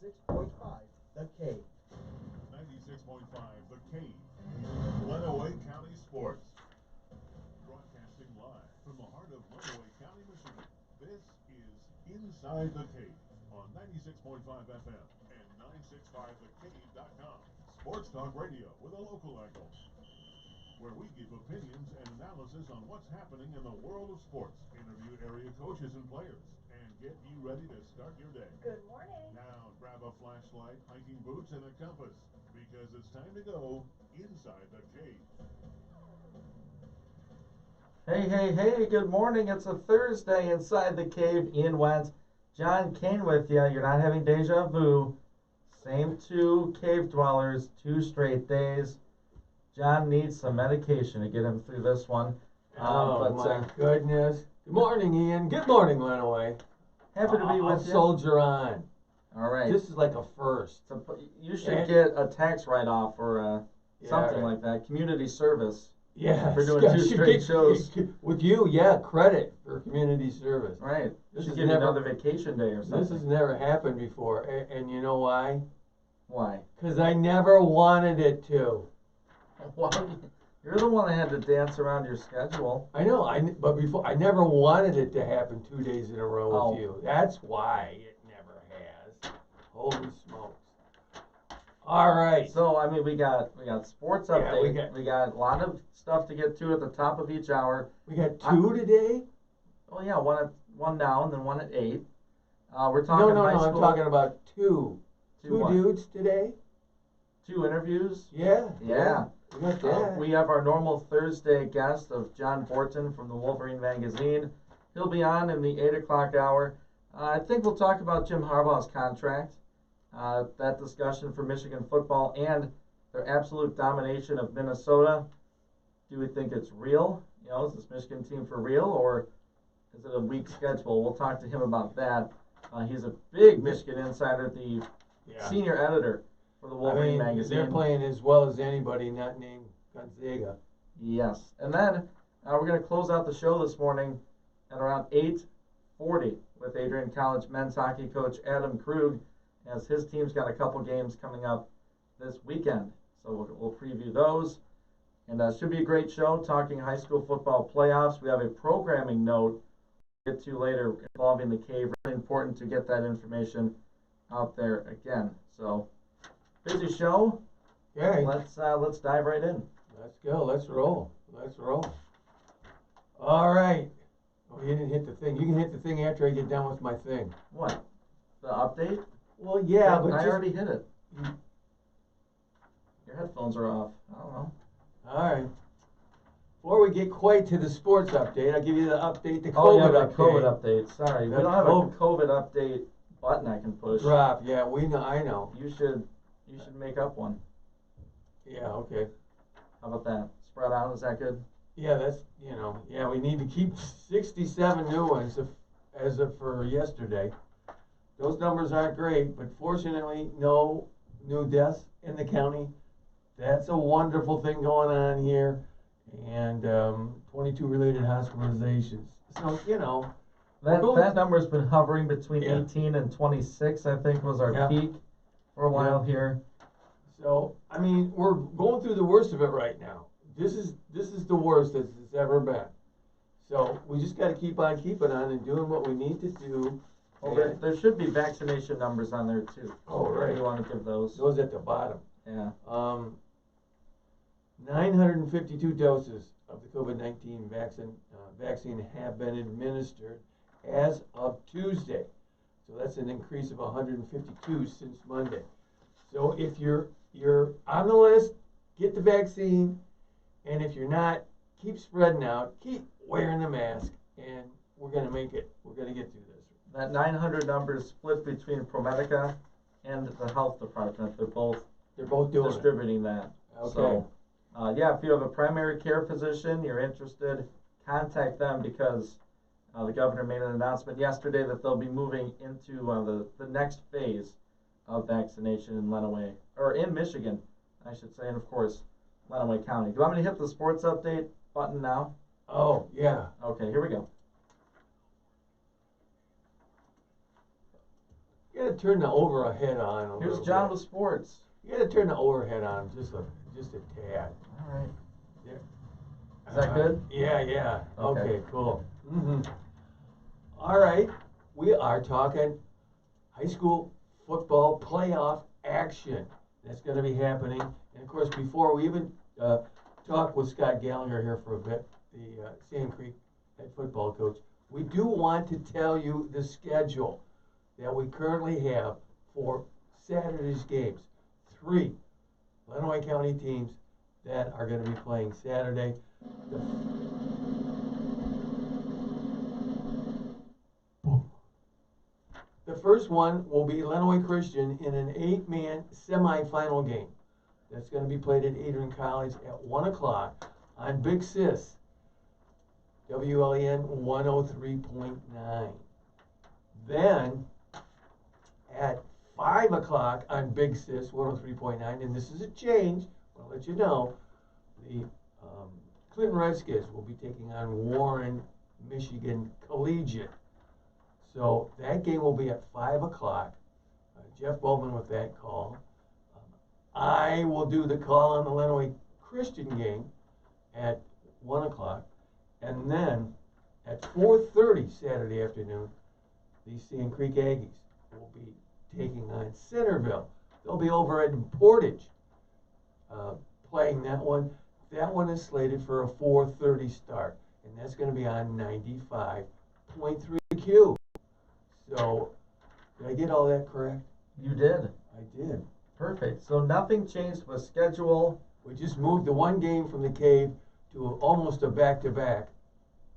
96.5 The Cave. 96.5 The Cave. Lenawee County Sports. Broadcasting live from the heart of Lenawee County, Michigan. This is Inside the Cave on 96.5 FM and 965thecave.com. Sports talk radio with a local angle, where we give opinions and analysis on what's happening in the world of sports, interview area coaches and players, and get you ready to start your day. Good morning. Now grab a flashlight, hiking boots, and a compass, because it's time to go inside the cave. Hey, good morning. It's a Thursday inside the cave. Ian Wentz, John Kane with you. You're not having deja vu. Same two cave dwellers, 2 straight days. John needs some medication to get him through this one. My goodness. Good morning, Ian. Good morning, Lenawee. Happy to be with you. Soldier on. All right. This is like a first. So you should get a tax write-off or something like that. Community service. Yeah. For doing 2 straight shows. With you, credit for community service. Right. This should is give you never, another vacation day or something. This has never happened before. And you know why? Why? Because I never wanted it to. Well, you're the one that had to dance around your schedule. I know, but before I never wanted it to happen 2 days in a row with you. That's why it never has. Holy smokes! All right. So we got sports update. Yeah, we got a lot of stuff to get to at the top of each hour. We got 2 today. Oh yeah, one now and then one at 8. We're talking No. high school. I'm talking about two. Two what? dudes today. 2 interviews. Yeah. We got Uh, that. we have our normal Thursday guest of John Borton from the Wolverine Magazine. He'll be on in the 8 o'clock hour. I think we'll talk about Jim Harbaugh's contract, that discussion for Michigan football, and their absolute domination of Minnesota. Do we think it's real? Is this Michigan team for real, or is it a weak schedule? We'll talk to him about that. He's a big Michigan insider, the senior editor for the Wolverine Magazine. They're playing as well as anybody not named Gonzaga. Yes. And then we're going to close out the show this morning at around 8:40 with Adrian College men's hockey coach Adam Krug, as his team's got a couple games coming up this weekend. So we'll preview those. And it should be a great show talking high school football playoffs. We have a programming note we'll get to later involving the cave. Really important to get that information out there again. So busy show. Okay. Let's dive right in. Let's go. Let's roll. All right. Oh, you didn't hit the thing. You can hit the thing after I get done with my thing. What? The update? Well, yeah, but I just, already hit it. Your headphones are off. I don't know. all right. Before we get quite to the sports update, I'll give you the update, the Oh, COVID yeah, update. the COVID update. Sorry, we The don't have a COVID COVID update button I can push. Drop. Yeah, we know. I know. You should make up one. Yeah. Okay. How about that? Spread out. Is that good? Yeah, that's Yeah, we need to keep 67 new ones as of for yesterday. Those numbers aren't great, but fortunately, no new deaths in the county. That's a wonderful thing going on here, and 22 related hospitalizations. So That number's been hovering between Yeah. 18 and 26. I think was our Yeah. peak for a while here. So we're going through the worst of it right now. This is the worst that it's ever been. So we just got to keep on keeping on and doing what we need to do. Well, there should be vaccination numbers on there too. Oh, right. You want to give those? Those at the bottom. Yeah. 952 doses of the COVID-19 vaccine have been administered as of Tuesday. So that's an increase of 152 since Monday. So if you're on the list, get the vaccine. And if you're not, keep spreading out, keep wearing the mask, and we're going to make it. We're going to get through this. That 900 number is split between ProMedica and the health department. They're both doing distributing that. Okay. So, if you have a primary care physician, you're interested, contact them, because the governor made an announcement yesterday that they'll be moving into the next phase of vaccination in Lenawee, or in Michigan, I should say, and of course, Lenawee County. Do you want me to hit the sports update button now? Oh, yeah. Okay, here we go. You gotta turn the overhead on a Here's little John bit. with sports. You gotta turn the overhead on just a tad. All right. There. Is that good? Yeah. Okay. Okay, cool. All right, we are talking high school football playoff action. That's going to be happening. And of course, before we even talk with Scott Gallagher here for a bit, the Sand Creek head football coach, we do want to tell you the schedule that we currently have for Saturday's games. 3 Lenawee County teams that are going to be playing Saturday. The first one will be Lenawee Christian in an 8-man semifinal game. That's going to be played at Adrian College at 1 o'clock on Big Sis, WLEN 103.9. Then at 5 o'clock on Big Sis 103.9, and this is a change, I'll let you know, the Clinton Redskins will be taking on Warren, Michigan Collegiate. So that game will be at 5 o'clock. Jeff Bowman with that call. I will do the call on the Lenawee Christian game at 1 o'clock. And then at 4:30 Saturday afternoon, the Sand Creek Aggies will be taking on Centerville. They'll be over at Portage playing that one. That one is slated for a 4:30 start. And that's going to be on 95.3 Q. So, did I get all that correct? You did. I did. Perfect. So nothing changed with schedule. We just moved the one game from the cave to almost a back-to-back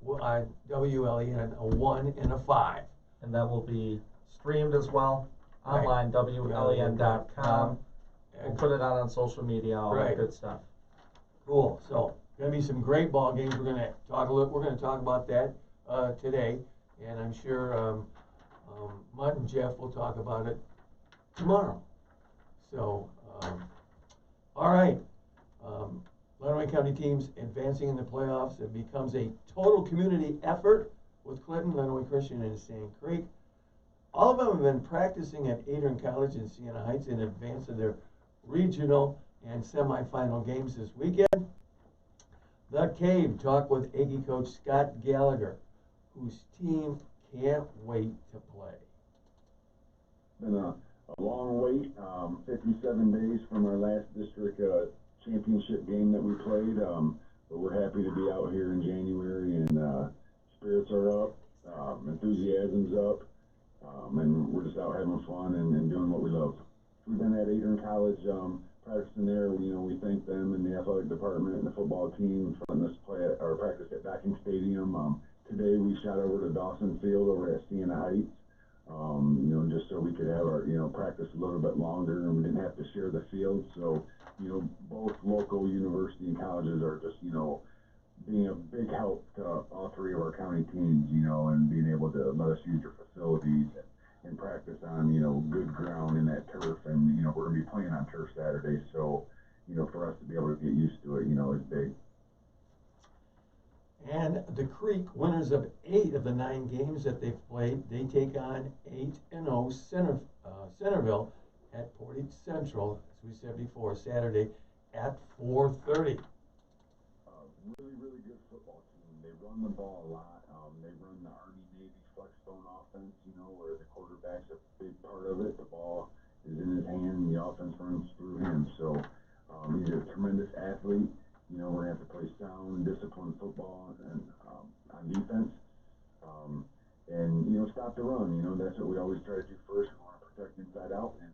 on WLEN, a 1 and a 5. And that will be streamed as well. Right. Online, WLEN.com. We'll put it out on social media, all that Right. good stuff. Cool. So, gonna be some great ball games. We're gonna talk about that today, and I'm sure Mutt and Jeff will talk about it tomorrow. So, all right. Lenawee County teams advancing in the playoffs. It becomes a total community effort with Clinton, Lenawee Christian, and Sand Creek. All of them have been practicing at Adrian College in Siena Heights in advance of their regional and semifinal games this weekend. The Cave talked with Aggie coach Scott Gallagher, whose team can't wait to play. Been a long wait, 57 days from our last district championship game that we played, but we're happy to be out here in January, and spirits are up, enthusiasm's up, and we're just out having fun and doing what we love. We've been at Adrian College practicing there. We thank them and the athletic department and the football team for letting us play at our practice at Backing Stadium. Today we shot over to Dawson Field over at Siena Heights, just so we could have our, practice a little bit longer and we didn't have to share the field. So, both local university and colleges are just, being a big help to all 3 of our county teams, and being able to let us use your facilities and practice on, good ground in that turf. And, we're going to be playing on turf Saturday. So, for us to be able to get used to it, is big. And the Creek, winners of 8 of the 9 games that they've played, they take on 8-0 Centerville at Portage Central, as we said before, Saturday at 4:30. Really, really good football team. They run the ball a lot. They run the Army-Navy flexbone offense, where the quarterback's a big part of it. The ball is in his hand and the offense runs through him. So he's a tremendous athlete. We're going to have to play sound, disciplined football and on defense. And, stop the run. That's what we always try to do first. We want to protect inside out and,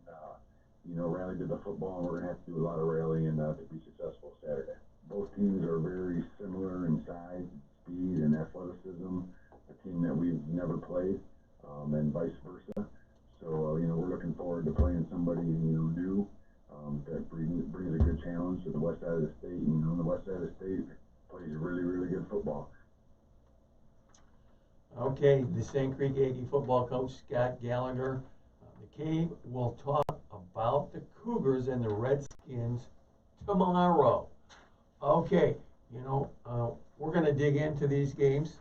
rally to the football. And we're going to have to do a lot of rallying to be successful Saturday. Both teams are very similar in size, speed, and athleticism. A team that we've never played, and vice versa. So, we're looking forward to playing somebody, new. That brings a good challenge to the west side of the state. The west side of the state plays really, really good football. Okay, the Sand Creek Aggie football coach, Scott Gallagher. The Cave will talk about the Cougars and the Redskins tomorrow. Okay, we're going to dig into these games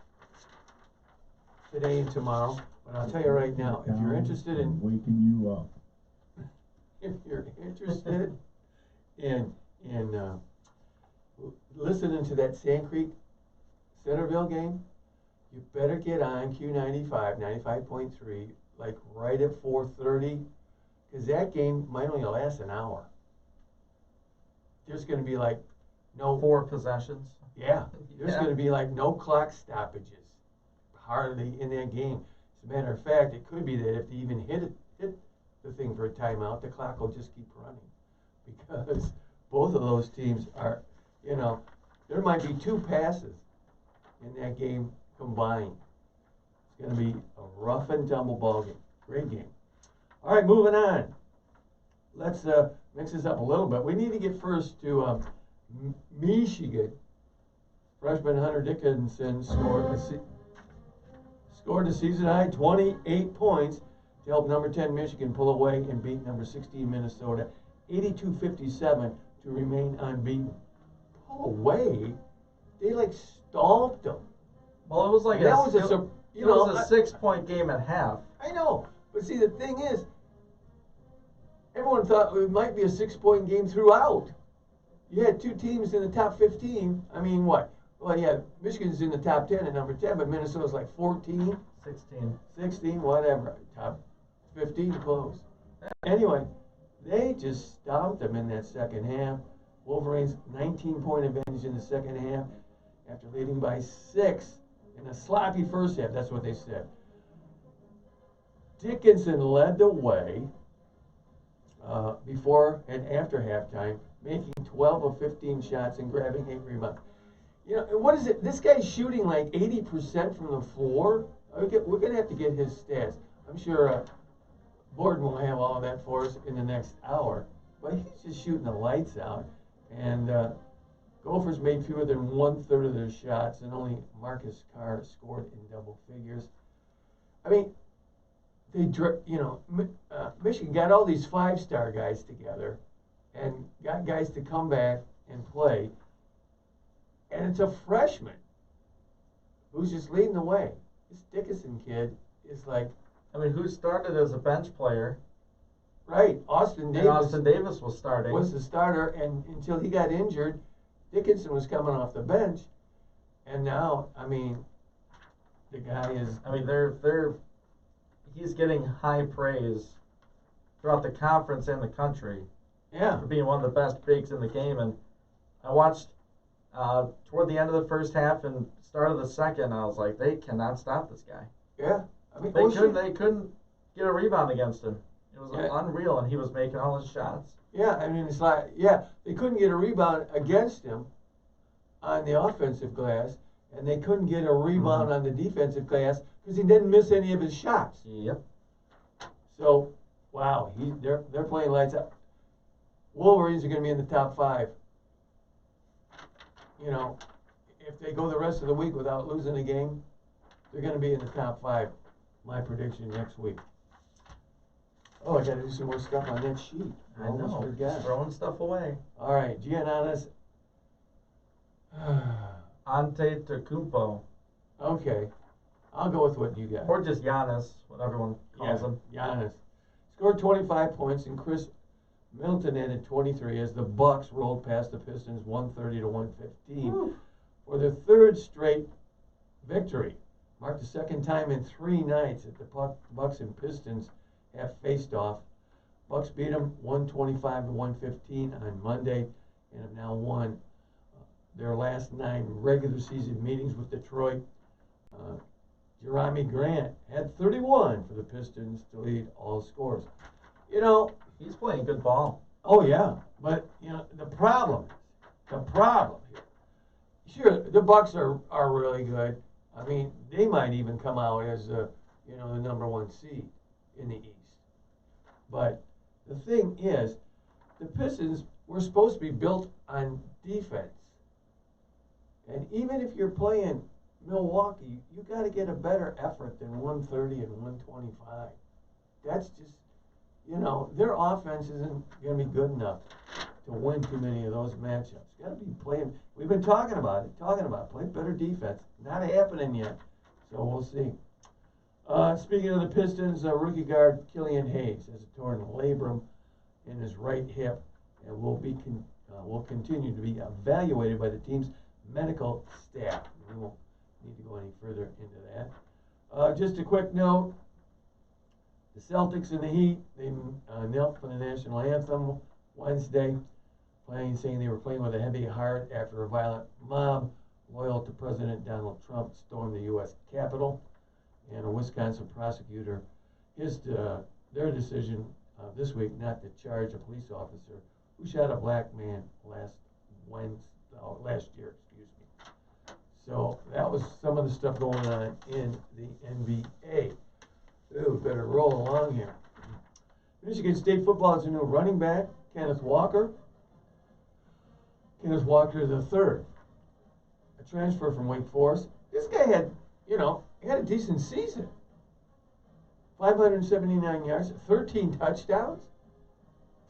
today and tomorrow. But I'll tell you right now, if you're interested in waking you up. if you're interested in listening to that Sand Creek Centerville game, you better get on Q95, 95.3, like right at 4:30, because that game might only last an hour. There's going to be like no 4 possessions. Yeah, there's Yeah. going to be like no clock stoppages, hardly in that game. As a matter of fact, it could be that if they even hit the thing for a timeout, the clock will just keep running, because both of those teams are, there might be 2 passes in that game combined. It's going to be a rough and tumble ball game. Great game. All right, moving on. Let's mix this up a little bit. We need to get first to Michigan. Freshman Hunter Dickinson scored a season-high 28 points to help number 10 Michigan pull away and beat number 16 Minnesota 82-57 to remain unbeaten. Pull away? They like stomped them. Well, it was like And a, that was a it, sur- it was a 6-point game at half. I know, but see, the thing is, everyone thought it might be a 6-point game throughout. You had 2 teams in the top 15. I mean, what? Well, yeah, Michigan's in the top 10 at number 10, but Minnesota's like 14, 16, whatever. Top 15 close. Anyway, they just stomped them in that second half. Wolverines 19-point advantage in the second half after leading by 6 in a sloppy first half. That's what they said. Dickinson led the way before and after halftime, making 12 of 15 shots and grabbing 8 rebounds. What is it? This guy's shooting like 80% from the floor. We're going to have to get his stats. I'm sure Borden will have all of that for us in the next hour. But he's just shooting the lights out. And Gophers made fewer than 1/3 of their shots, and only Marcus Carr scored in double figures. I mean, Michigan got all these 5-star guys together and got guys to come back and play. And it's a freshman who's just leading the way. This Dickinson kid is like, I mean, who started as a bench player? right, Austin Davis. And Austin Davis was starting. Was the starter, and until he got injured, Dickinson was coming off the bench. And now, I mean, the guy is. I mean, he's getting high praise throughout the conference and the country Yeah. for being one of the best bigs in the game. And I watched toward the end of the first half and start of the second. I was like, they cannot stop this guy. Yeah. I mean, They couldn't get a rebound against him. It was Yeah. unreal, and he was making all his shots. Yeah, I mean, it's like, they couldn't get a rebound against him on the offensive glass, and they couldn't get a rebound on the defensive glass because he didn't miss any of his shots. Yep. So, wow, they're playing lights out. Wolverines are going to be in the top 5. If they go the rest of the week without losing a game, they're going to be in the top 5. My prediction next week. Oh, I got to do some more stuff on that sheet. I almost know. forgot. Throwing stuff away. All right, Giannis. Antetokounmpo, Okay, I'll go with what you got. or just Giannis, what everyone calls him. Giannis scored 25 points, and Chris Middleton added 23 as the Bucks rolled past the Pistons 130 to 115 for their 3rd straight victory. Marked the 2nd time in 3 nights that the Bucks and Pistons have faced off. Bucks beat them 125 to 115 on Monday, and have now won their last 9 regular season meetings with Detroit. Jeremy Grant had 31 for the Pistons to lead all scores. He's playing good ball. Oh yeah, but the problem here. Sure, the Bucks are really good. I mean, they might even come out as the number 1 seed in the East. But the thing is, the Pistons were supposed to be built on defense. And even if you're playing Milwaukee, you got to get a better effort than 130 and 125. That's just, their offense isn't going to be good enough to win too many of those matchups. Got to be playing. We've been talking about play better defense. Not happening yet, so we'll see. Speaking of the Pistons, rookie guard Killian Hayes has a torn labrum in his right hip and will continue to be evaluated by the team's medical staff. We won't need to go any further into that. Just a quick note, the Celtics and the Heat, they knelt for the national anthem Wednesday, saying they were playing with a heavy heart after a violent mob loyal to President Donald Trump stormed the U.S. Capitol. And a Wisconsin prosecutor, their decision this week not to charge a police officer who shot a black man last year, excuse me. So that was some of the stuff going on in the NBA. Ooh, better roll along here. Michigan State football has a new running back, Kenneth Walker. Kenneth Walker III, a transfer from Wake Forest. This guy had, he had a decent season. 579 yards, 13 touchdowns.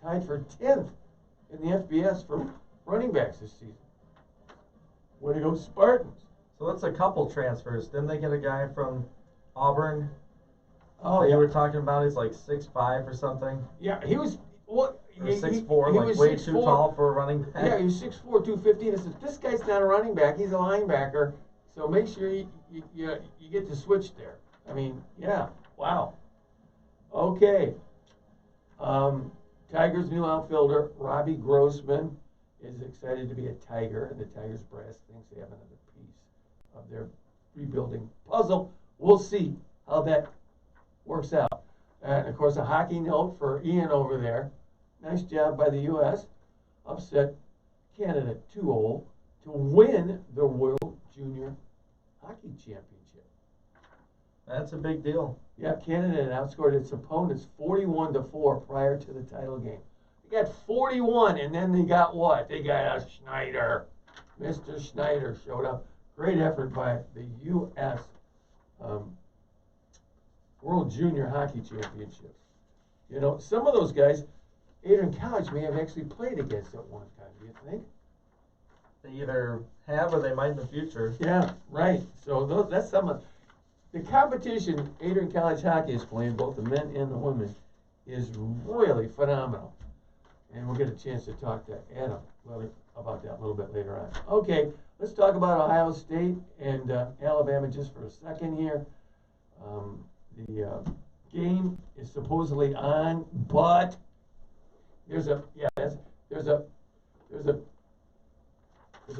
Tied for 10th in the FBS for running backs this season. Way to go, Spartans. So that's a couple transfers. Didn't they get a guy from Auburn? Oh, that yeah. You were talking about, he's like 6'5" or something. Yeah, he was, what? Or 6'4", like way too tall for a running back. Yeah, he was 6'4", 215. I said, this guy's not a running back, he's a linebacker. So make sure you get the switch there. I mean, yeah, wow. Okay. Tigers' new outfielder, Robbie Grossman, is excited to be a Tiger, and the Tigers brass thinks they have another piece of their rebuilding puzzle. We'll see how that works out. And, of course, a hockey note for Ian over there. Nice job by the U.S. Upset Canada 2-0 to win the World Junior Hockey Championship. That's a big deal. Yeah, Canada had outscored its opponents 41-4 prior to the title game. They got 41, and then they got what? They got a Schneider. Mr. Schneider showed up. Great effort by the U.S. World Junior Hockey Championship. Some of those guys, Adrian College may have actually played against at one time, do you think? They either have or they might in the future. Yeah, right. So that's some of the competition Adrian College hockey is playing, both the men and the women, is really phenomenal. And we'll get a chance to talk to Adam about that a little bit later on. Okay, let's talk about Ohio State and Alabama just for a second here. The game is supposedly on, but there's a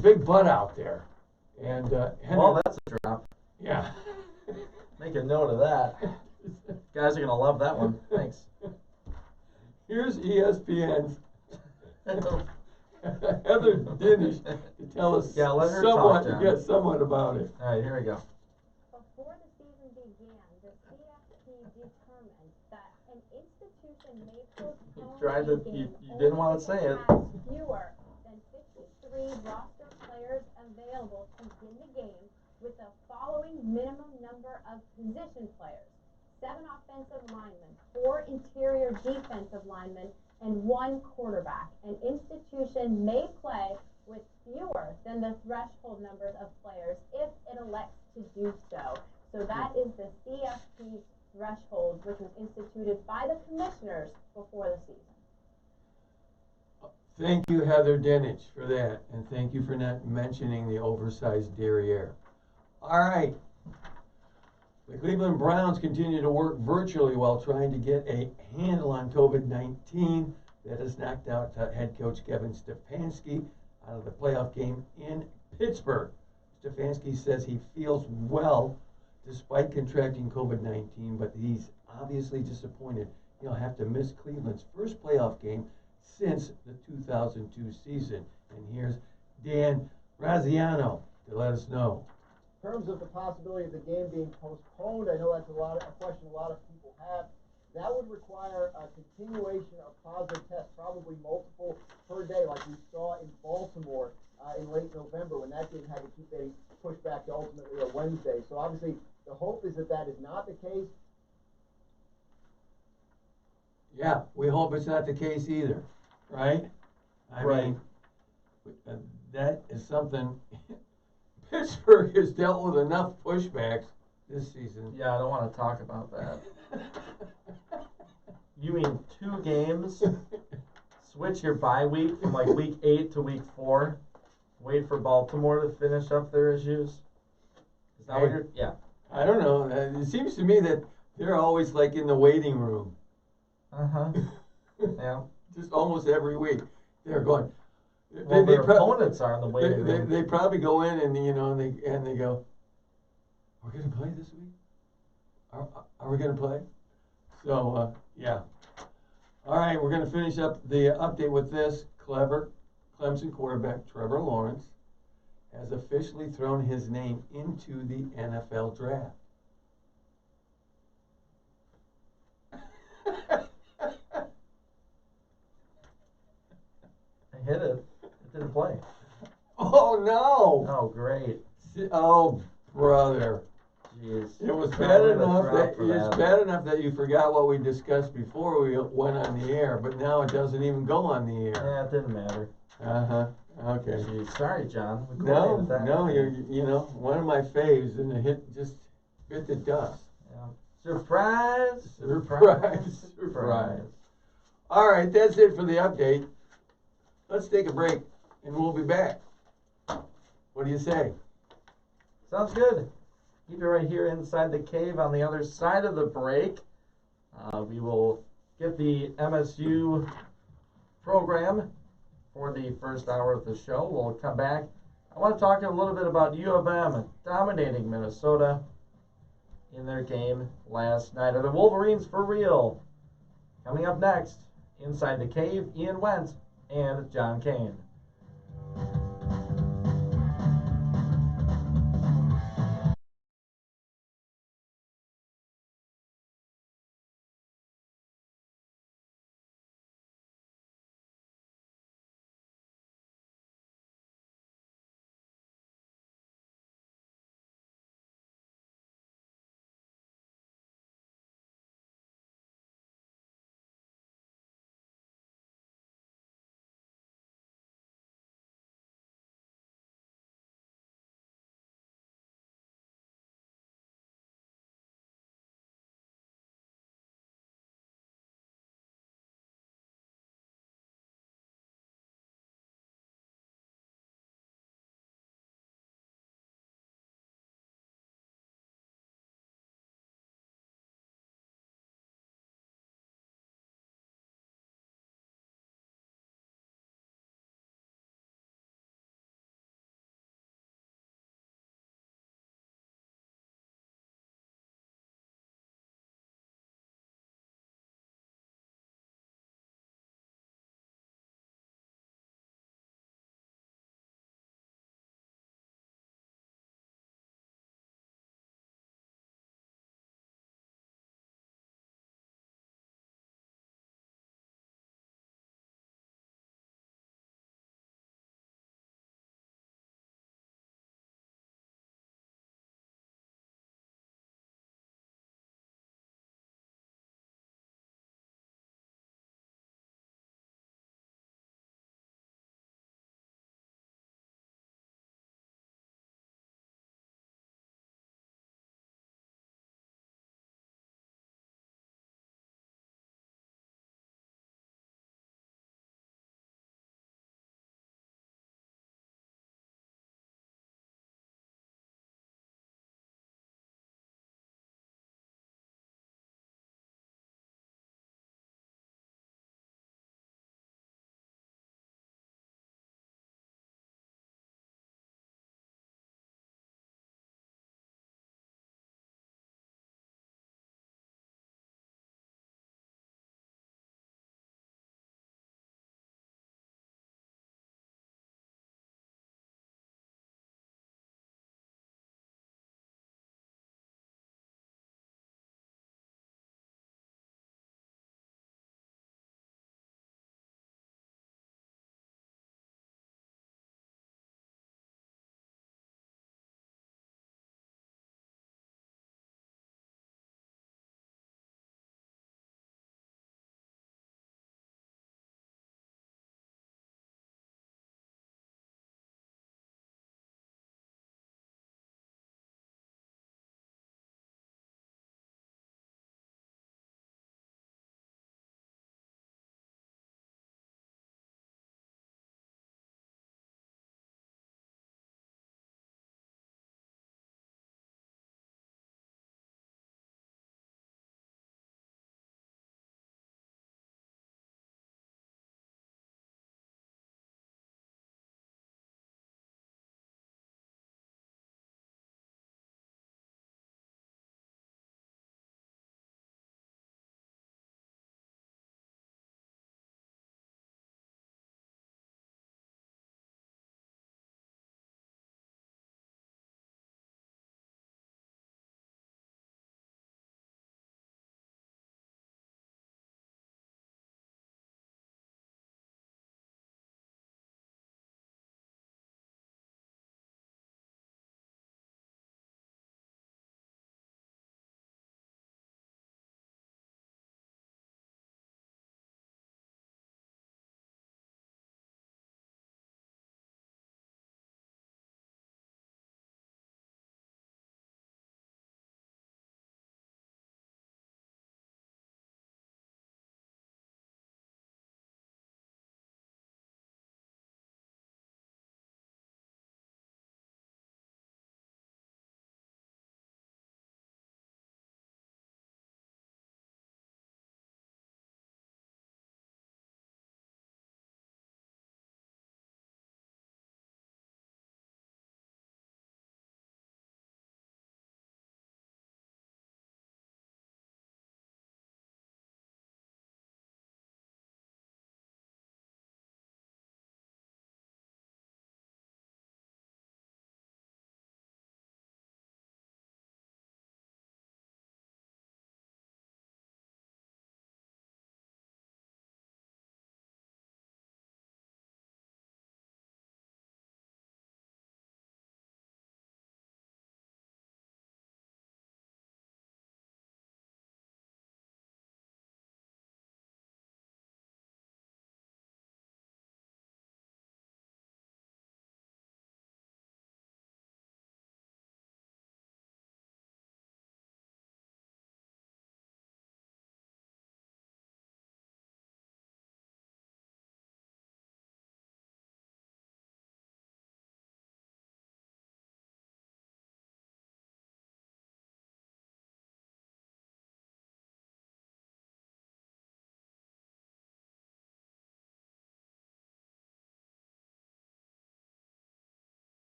big but out there. And Well, that's a drop. yeah. Make a note of that. Guys are going to love that one. Thanks. Here's ESPN's Heather Dinnish to tell us Yeah, let her talk, John. somewhat about it. All right, here we go. Before the season began, the CFP determined that an institution may postpone You didn't want to say it. has fewer than 53 roster players available to begin the game with the following minimum number of position players: 7 offensive linemen, 4 interior defensive linemen, and 1 quarterback. An institution may play with fewer than the threshold numbers of players if it elects to do so. So that is the CFP threshold, which was instituted by the commissioners before the season. Thank you, Heather Dinnish, for that, and thank you for not mentioning the oversized derriere. All right. The Cleveland Browns continue to work virtually while trying to get a handle on COVID-19. That has knocked out head coach Kevin Stefanski out of the playoff game in Pittsburgh. Stefanski says he feels well despite contracting COVID-19, but he's obviously disappointed he'll have to miss Cleveland's first playoff game since the 2002 season. And here's Dan Graziano to let us know. In terms of the possibility of the game being postponed, I know that's a question a lot of people have. That would require a continuation of positive tests, probably multiple per day, like we saw in Baltimore in late November when that game had to keep getting pushed back to ultimately a Wednesday. So obviously the hope is that that is not the case. Yeah, we hope it's not the case either, right? I mean, that is something. Pittsburgh has dealt with enough pushbacks this season. Yeah, I don't want to talk about that. You mean 2 games? Switch your bye week from like week 8 to week 4. Wait for Baltimore to finish up their issues. Is that what you're? Yeah. I don't know. It seems to me that they're always like in the waiting room. Yeah. Just almost every week. They're going. Well, their opponents are in the waiting room. They probably go in and they go, we're gonna play this week. Are we gonna play? So yeah. All right, we're gonna finish up the update with this. Clemson quarterback Trevor Lawrence has officially thrown his name into the NFL draft. I hit it. It didn't play. Oh no! Oh, great. Oh brother. Jeez. It was Probably bad the enough drop for it's bad enough that you forgot what we discussed before we went on the air, but now it doesn't even go on the air. Yeah, it didn't matter. Okay. Jeez. Sorry, John. We No, coordinated that. no, you know, one of my faves, and it just bit the dust. Yeah. Surprise! Surprise. All right, that's it for the update. Let's take a break, and we'll be back. What do you say? Sounds good. Keep it right here inside the cave on the other side of the break. We will get the MSU program for the first hour of the show. We'll come back. I want to talk a little bit about U of M dominating Minnesota in their game last night. Are the Wolverines for real? Coming up next, inside the cave, Ian Wentz and John Kane.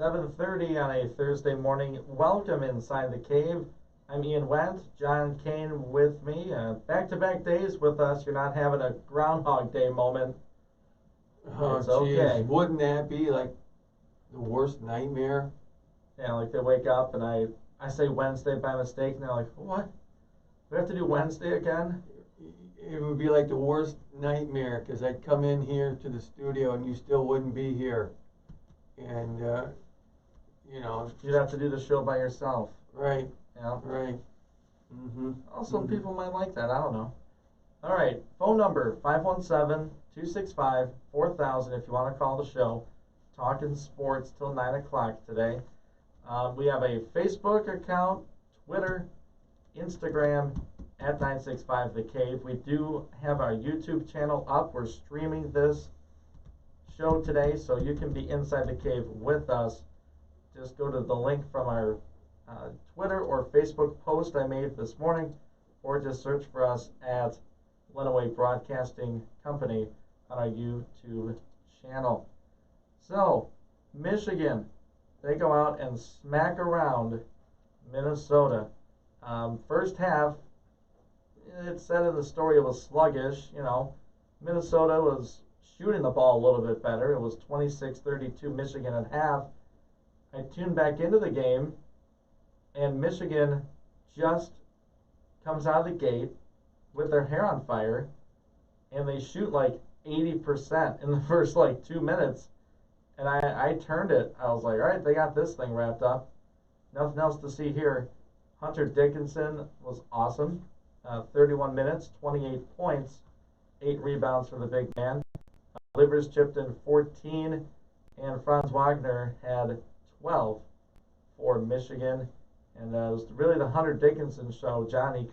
7:30 on a Thursday morning. Welcome inside the cave. I'm Ian Wendt, John Kane with me. Back-to-back days with us. You're not having a Groundhog Day moment. Oh, It's geez, okay. wouldn't that be like the worst nightmare? Yeah, like they wake up and I say Wednesday by mistake, and they're like, what? We have to do Wednesday again? It would be like the worst nightmare, because I'd come in here to the studio and you still wouldn't be here. And, you know. You'd have to do the show by yourself. Right, Yeah. right. Mm-hmm. Some people might like that. I don't know. All right. Phone number 517-265-4000 if you want to call the show. Talking sports till 9 o'clock today. We have a Facebook account, Twitter, Instagram, at 965 The Cave. We do have our YouTube channel up. We're streaming this show today, so you can be inside the cave with us. Just go to the link from our Twitter or Facebook post I made this morning, or just search for us at Lenawee Broadcasting Company on our YouTube channel. So, Michigan, they go out and smack around Minnesota. First half, it said in the story it was sluggish. Minnesota was shooting the ball a little bit better. It was 26-32 Michigan at half. I tuned back into the game, and Michigan just comes out of the gate with their hair on fire, and they shoot like 80% in the first 2 minutes. And I turned it. I was like, all right, they got this thing wrapped up. Nothing else to see here. Hunter Dickinson was awesome. 31 minutes, 28 points, 8 rebounds for the big man. Livers chipped in 14, and Franz Wagner had 12 for Michigan. And it was really the Hunter Dickinson show. John, he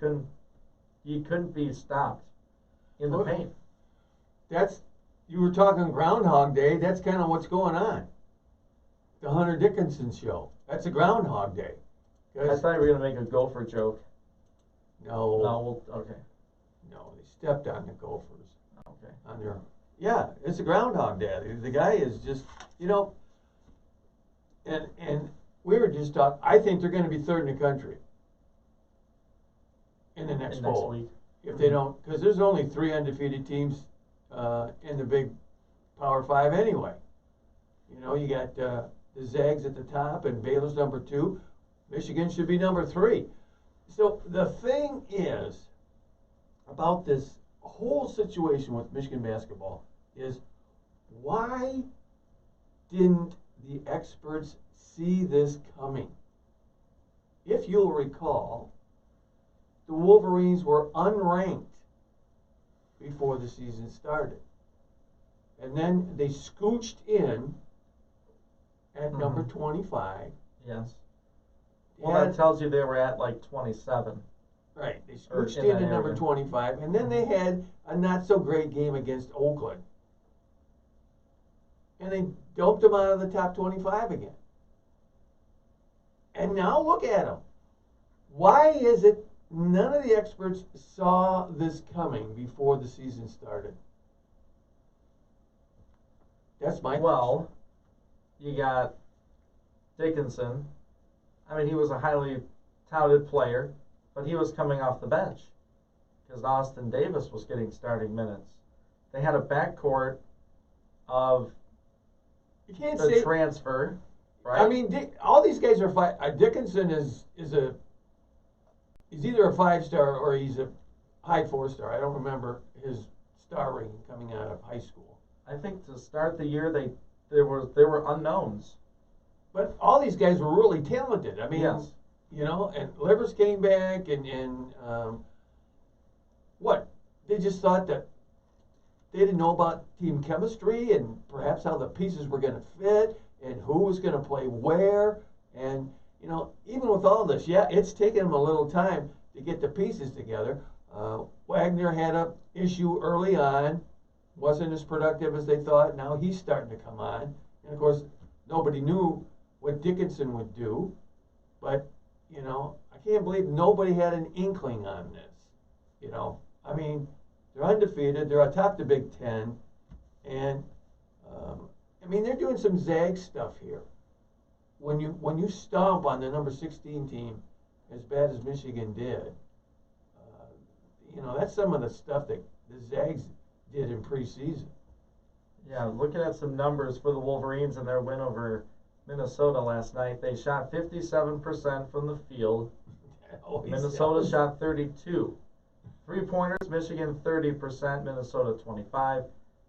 couldn't be stopped in the paint. You were talking Groundhog Day. That's kind of what's going on. The Hunter Dickinson show. That's a Groundhog Day. I thought you were going to make a Gopher joke. No, okay. No, they stepped on the Gophers. Okay. Yeah, it's a Groundhog Day. The guy is just, and we were just talking. I think they're going to be third in the country in the next bowl. Week. If they don't, because there's only 3 undefeated teams in the big Power 5 anyway. You got the Zags at the top, and Baylor's number 2. Michigan should be number 3. So the thing is about this whole situation with Michigan basketball is, why didn't the experts see this coming? If you'll recall, the Wolverines were unranked before the season started. And then they scooched in at number 25. Yes. Well, that tells you they were at 27. Right. They scooched in at number 25. And then they had a not-so-great game against Oakland. And they doped them out of the top 25 again. And now look at them. Why is it none of the experts saw this coming before the season started? That's my question. You got Dickinson. I mean, he was a highly touted player, but he was coming off the bench because Austin Davis was getting starting minutes. They had a backcourt of transfer, right? I mean, all these guys are Dickinson is either a 5-star or he's a high 4-star. I don't remember his star rating coming out of high school. I think to start the year there were unknowns. But all these guys were really talented. I mean, yes. And Livers came back and what? They just thought that they didn't know about team chemistry and perhaps how the pieces were going to fit and who was going to play where. And, even with all this, it's taken them a little time to get the pieces together. Wagner had an issue early on, wasn't as productive as they thought. Now he's starting to come on. And, of course, nobody knew what Dickinson would do. But, I can't believe nobody had an inkling on this. I mean, they're undefeated. They're atop the Big Ten. And, they're doing some Zag stuff here. when you stomp on the number 16 team as bad as Michigan did, that's some of the stuff that the Zags did in preseason. Yeah, looking at some numbers for the Wolverines and their win over Minnesota last night, they shot 57% from the field. Minnesota shot 32. 3-pointers, Michigan 30%, Minnesota 25.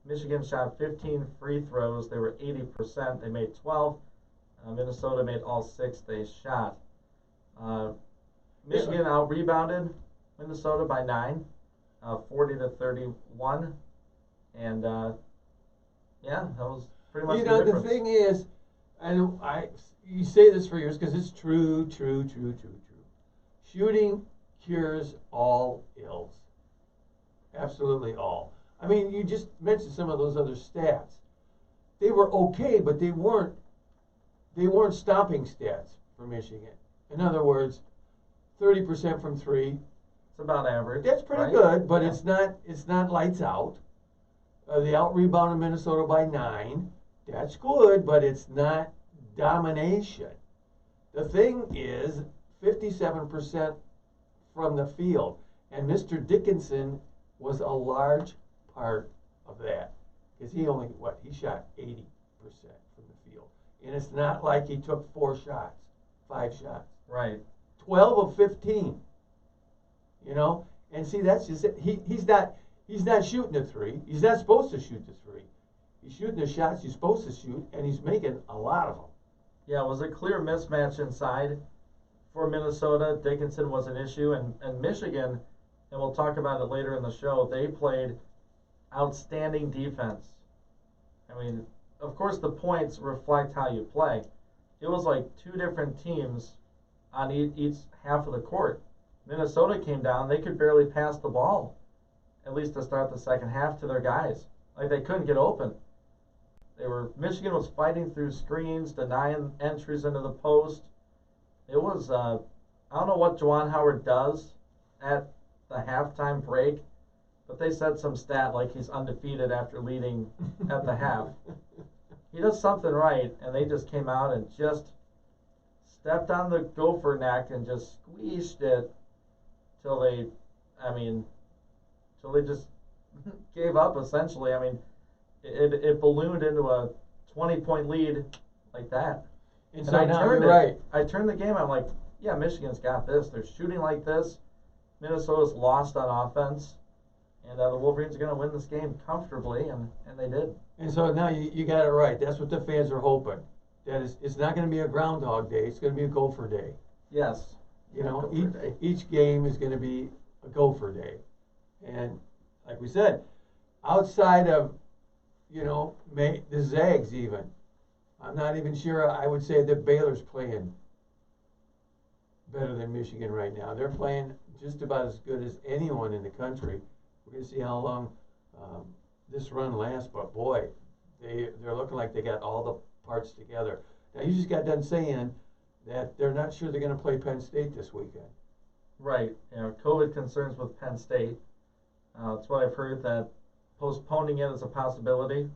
Michigan shot 15 free throws. They were 80%. They made 12. Minnesota made all 6 they shot. Michigan out-rebounded Minnesota by 9, 40-31. And, that was pretty much the difference. The thing is, you say this for years because it's true. Shooting cures all ills. Absolutely all. I mean, you just mentioned some of those other stats. They were okay, but they weren't stopping stats for Michigan. In other words, 30% from 3. It's about average. That's pretty right? good, but Yeah. it's not lights out. They out-rebounded Minnesota by 9. That's good, but it's not domination. The thing is 57% from the field, and Mr. Dickinson was a large part of that because he shot 80% from the field, and it's not like he took 5 shots. Right. 12 of 15. And see, that's just it. He's not shooting a 3. He's not supposed to shoot the 3. He's shooting the shots he's supposed to shoot, and he's making a lot of them. Yeah, it was a clear mismatch inside for Minnesota. Dickinson was an issue, and Michigan, and we'll talk about it later in the show, they played outstanding defense. I mean, of course the points reflect how you play. It was like 2 different teams on each half of the court. Minnesota came down, they could barely pass the ball, at least to start the second half, to their guys. Like, they couldn't get open. Michigan was fighting through screens, denying entries into the post. It was, I don't know what Juwan Howard does at the halftime break, but they said some stat like he's undefeated after leading at the half. He does something right, and they just came out and just stepped on the Gopher neck and just squeezed it till they just gave up, essentially. I mean, it ballooned into a 20-point lead like that. And so now you're right. I turned the game, I'm like, yeah, Michigan's got this. They're shooting like this. Minnesota's lost on offense. And the Wolverines are going to win this game comfortably, and they did. And so now you got it right. That's what the fans are hoping. That it's not going to be a Groundhog Day. It's going to be a Gopher Day. Yes. Each game is going to be a Gopher Day. And like we said, outside of, the Zags even, I'm not even sure I would say that Baylor's playing better than Michigan right now. They're playing just about as good as anyone in the country. We're going to see how long this run lasts, but boy, they're looking like they got all the parts together. Now, you just got done saying that they're not sure they're going to play Penn State this weekend. Right. COVID concerns with Penn State. That's what I've heard, that postponing it is a possibility.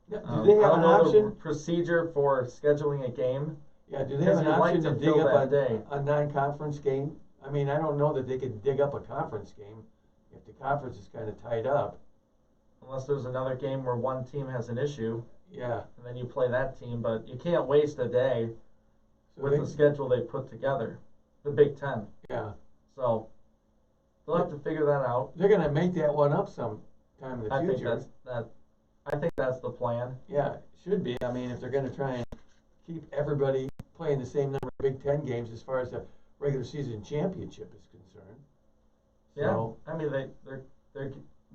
Do they have an option? The procedure for scheduling a game. Yeah, do they have an option to dig up a non-conference game? I mean, I don't know that they could dig up a conference game if the conference is kind of tied up. Unless there's another game where one team has an issue. Yeah. And then you play that team, but you can't waste a day with the schedule they put together, the Big Ten. Yeah. So they'll have to figure that out. They're going to make that one up sometime in the future. I think that's the plan. Yeah, it should be. I mean, if they're going to try and keep everybody playing the same number of Big Ten games as far as the regular season championship is concerned. Yeah, so, I mean, they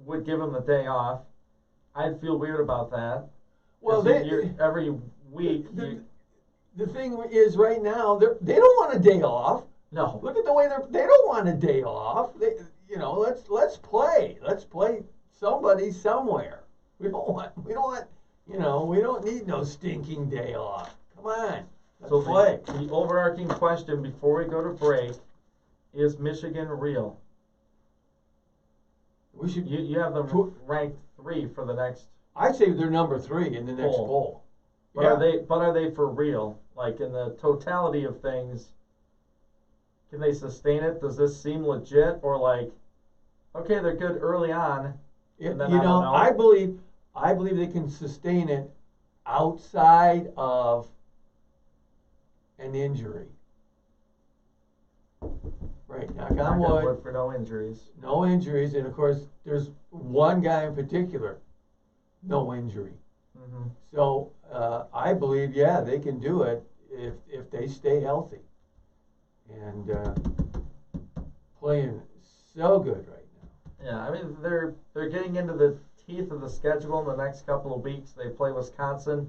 would give them the day off. I'd feel weird about that. Well, every week. The thing is, right now they don't want a day off. No. Look at the way they don't want a day off. Let's play. Let's play somebody somewhere. We don't need no stinking day off. Come on. Let's play. The overarching question before we go to break is Michigan real? You have them ranked 3 for the next. I'd say they're number 3 in the next poll. But are they for real? Like in the totality of things, can they sustain it? Does this seem legit, or like, okay, they're good early on, and then You I know, don't know. I believe they can sustain it outside of an injury. Right, knock Knock on on wood, for no injuries. no injuries, and of course, there's one guy in particular, no injury. Mm-hmm. So I believe, yeah, they can do it if they stay healthy and playing so good right now. Yeah, I mean they're getting into the teeth of the schedule in the next couple of weeks. They play Wisconsin.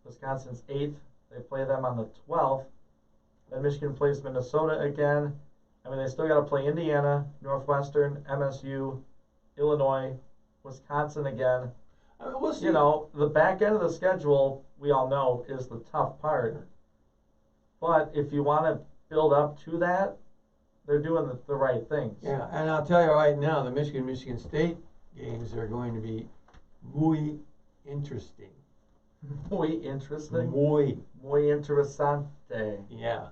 Wisconsin's 8th. They play them on the 12th. Then Michigan plays Minnesota again. I mean, they still got to play Indiana, Northwestern, MSU, Illinois, Wisconsin again. We'll see. You know, the back end of the schedule, we all know, is the tough part. But if you want to build up to that, they're doing the right things. Yeah, and I'll tell you right now, the Michigan State games are going to be muy interesting. Muy interesting. Muy. Interesante. Yeah.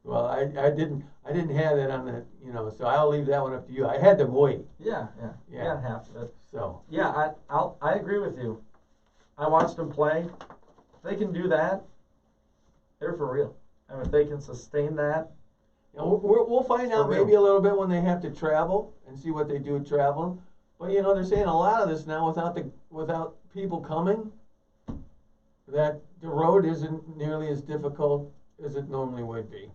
Well, I didn't have that on the, you know, so I'll leave that one up to you. I had the muy. Yeah. You Yeah. got half of it. So. Yeah, I agree with you. I watched them play. If they can do that, they're for real. I mean, if they can sustain that. Yeah, we'll find out For real. maybe a little bit when they have to travel and see what they do traveling. But you know, they're saying a lot of this now without people coming, that the road isn't nearly as difficult as it normally would be.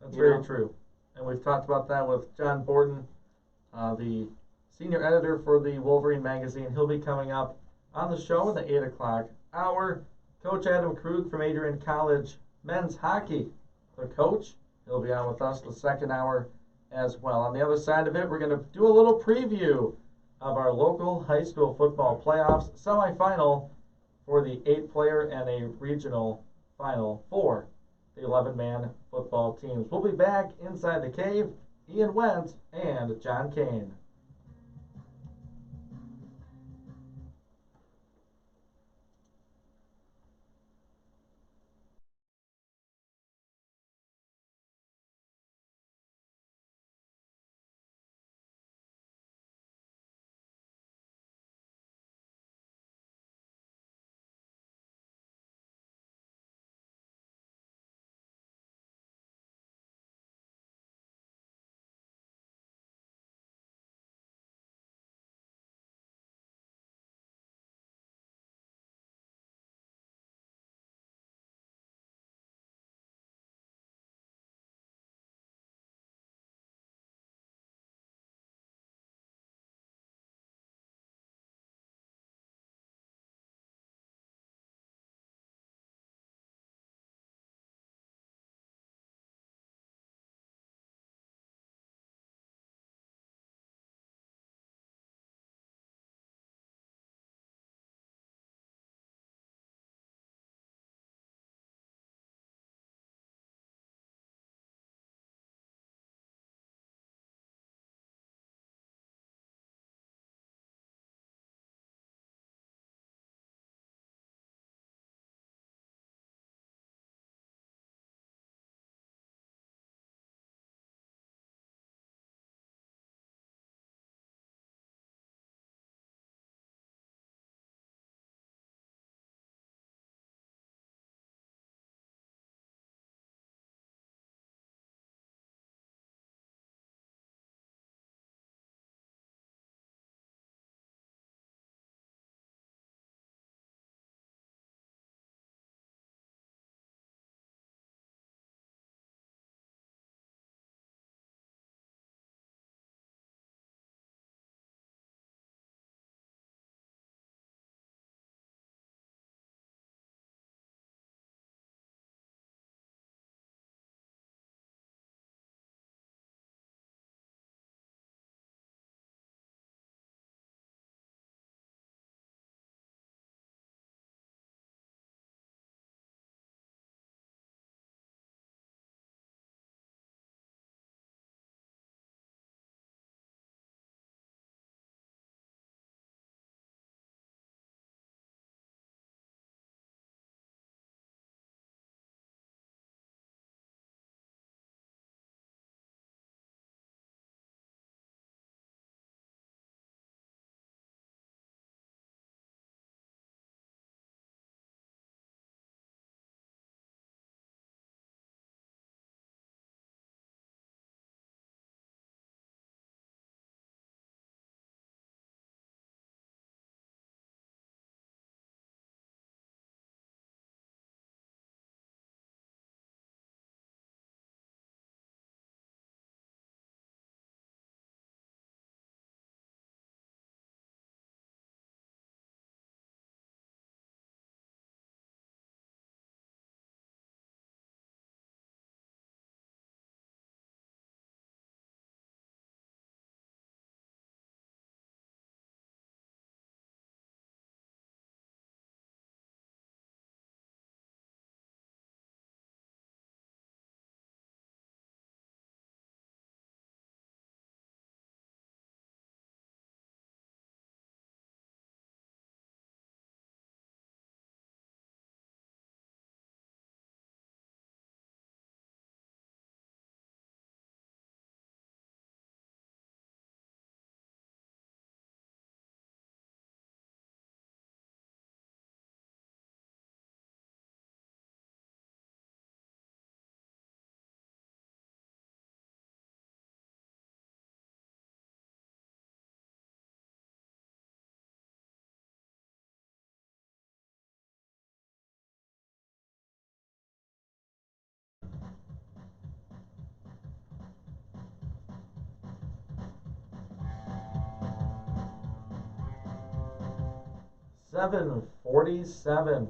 That's You very know? true. And we've talked about that with John Borton, the senior editor for the Wolverine magazine. He'll be coming up on the show in the 8 o'clock hour. Coach Adam Krug from Adrian College men's hockey, the coach. He'll be on with us the second hour as well. On the other side of it, we're going to do a little preview of our local high school football playoffs semifinal for the 8-player and a regional final for the 11-man football teams. We'll be back inside the cave. Ian Wentz and John Kane. 7:47.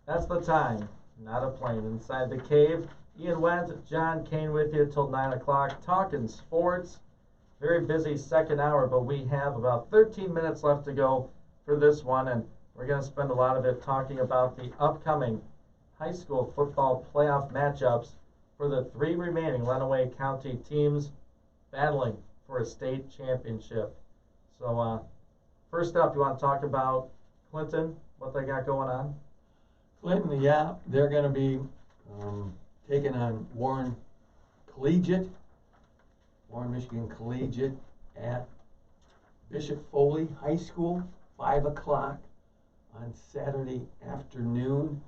That's the time. Not a plane. Inside the cave. Ian Wendt, John Kane with you till 9 o'clock. Talking sports. Very busy second hour, but we have about 13 minutes left to go for this one, and we're going to spend a lot of it talking about the upcoming high school football playoff matchups for the 3 remaining Lenawee County teams battling for a state championship. So, first up, you want to talk about Clinton, what they got going on? Clinton, yeah, they're going to be taking on Warren Michigan Collegiate at Bishop Foley High School, 5 o'clock on Saturday afternoon.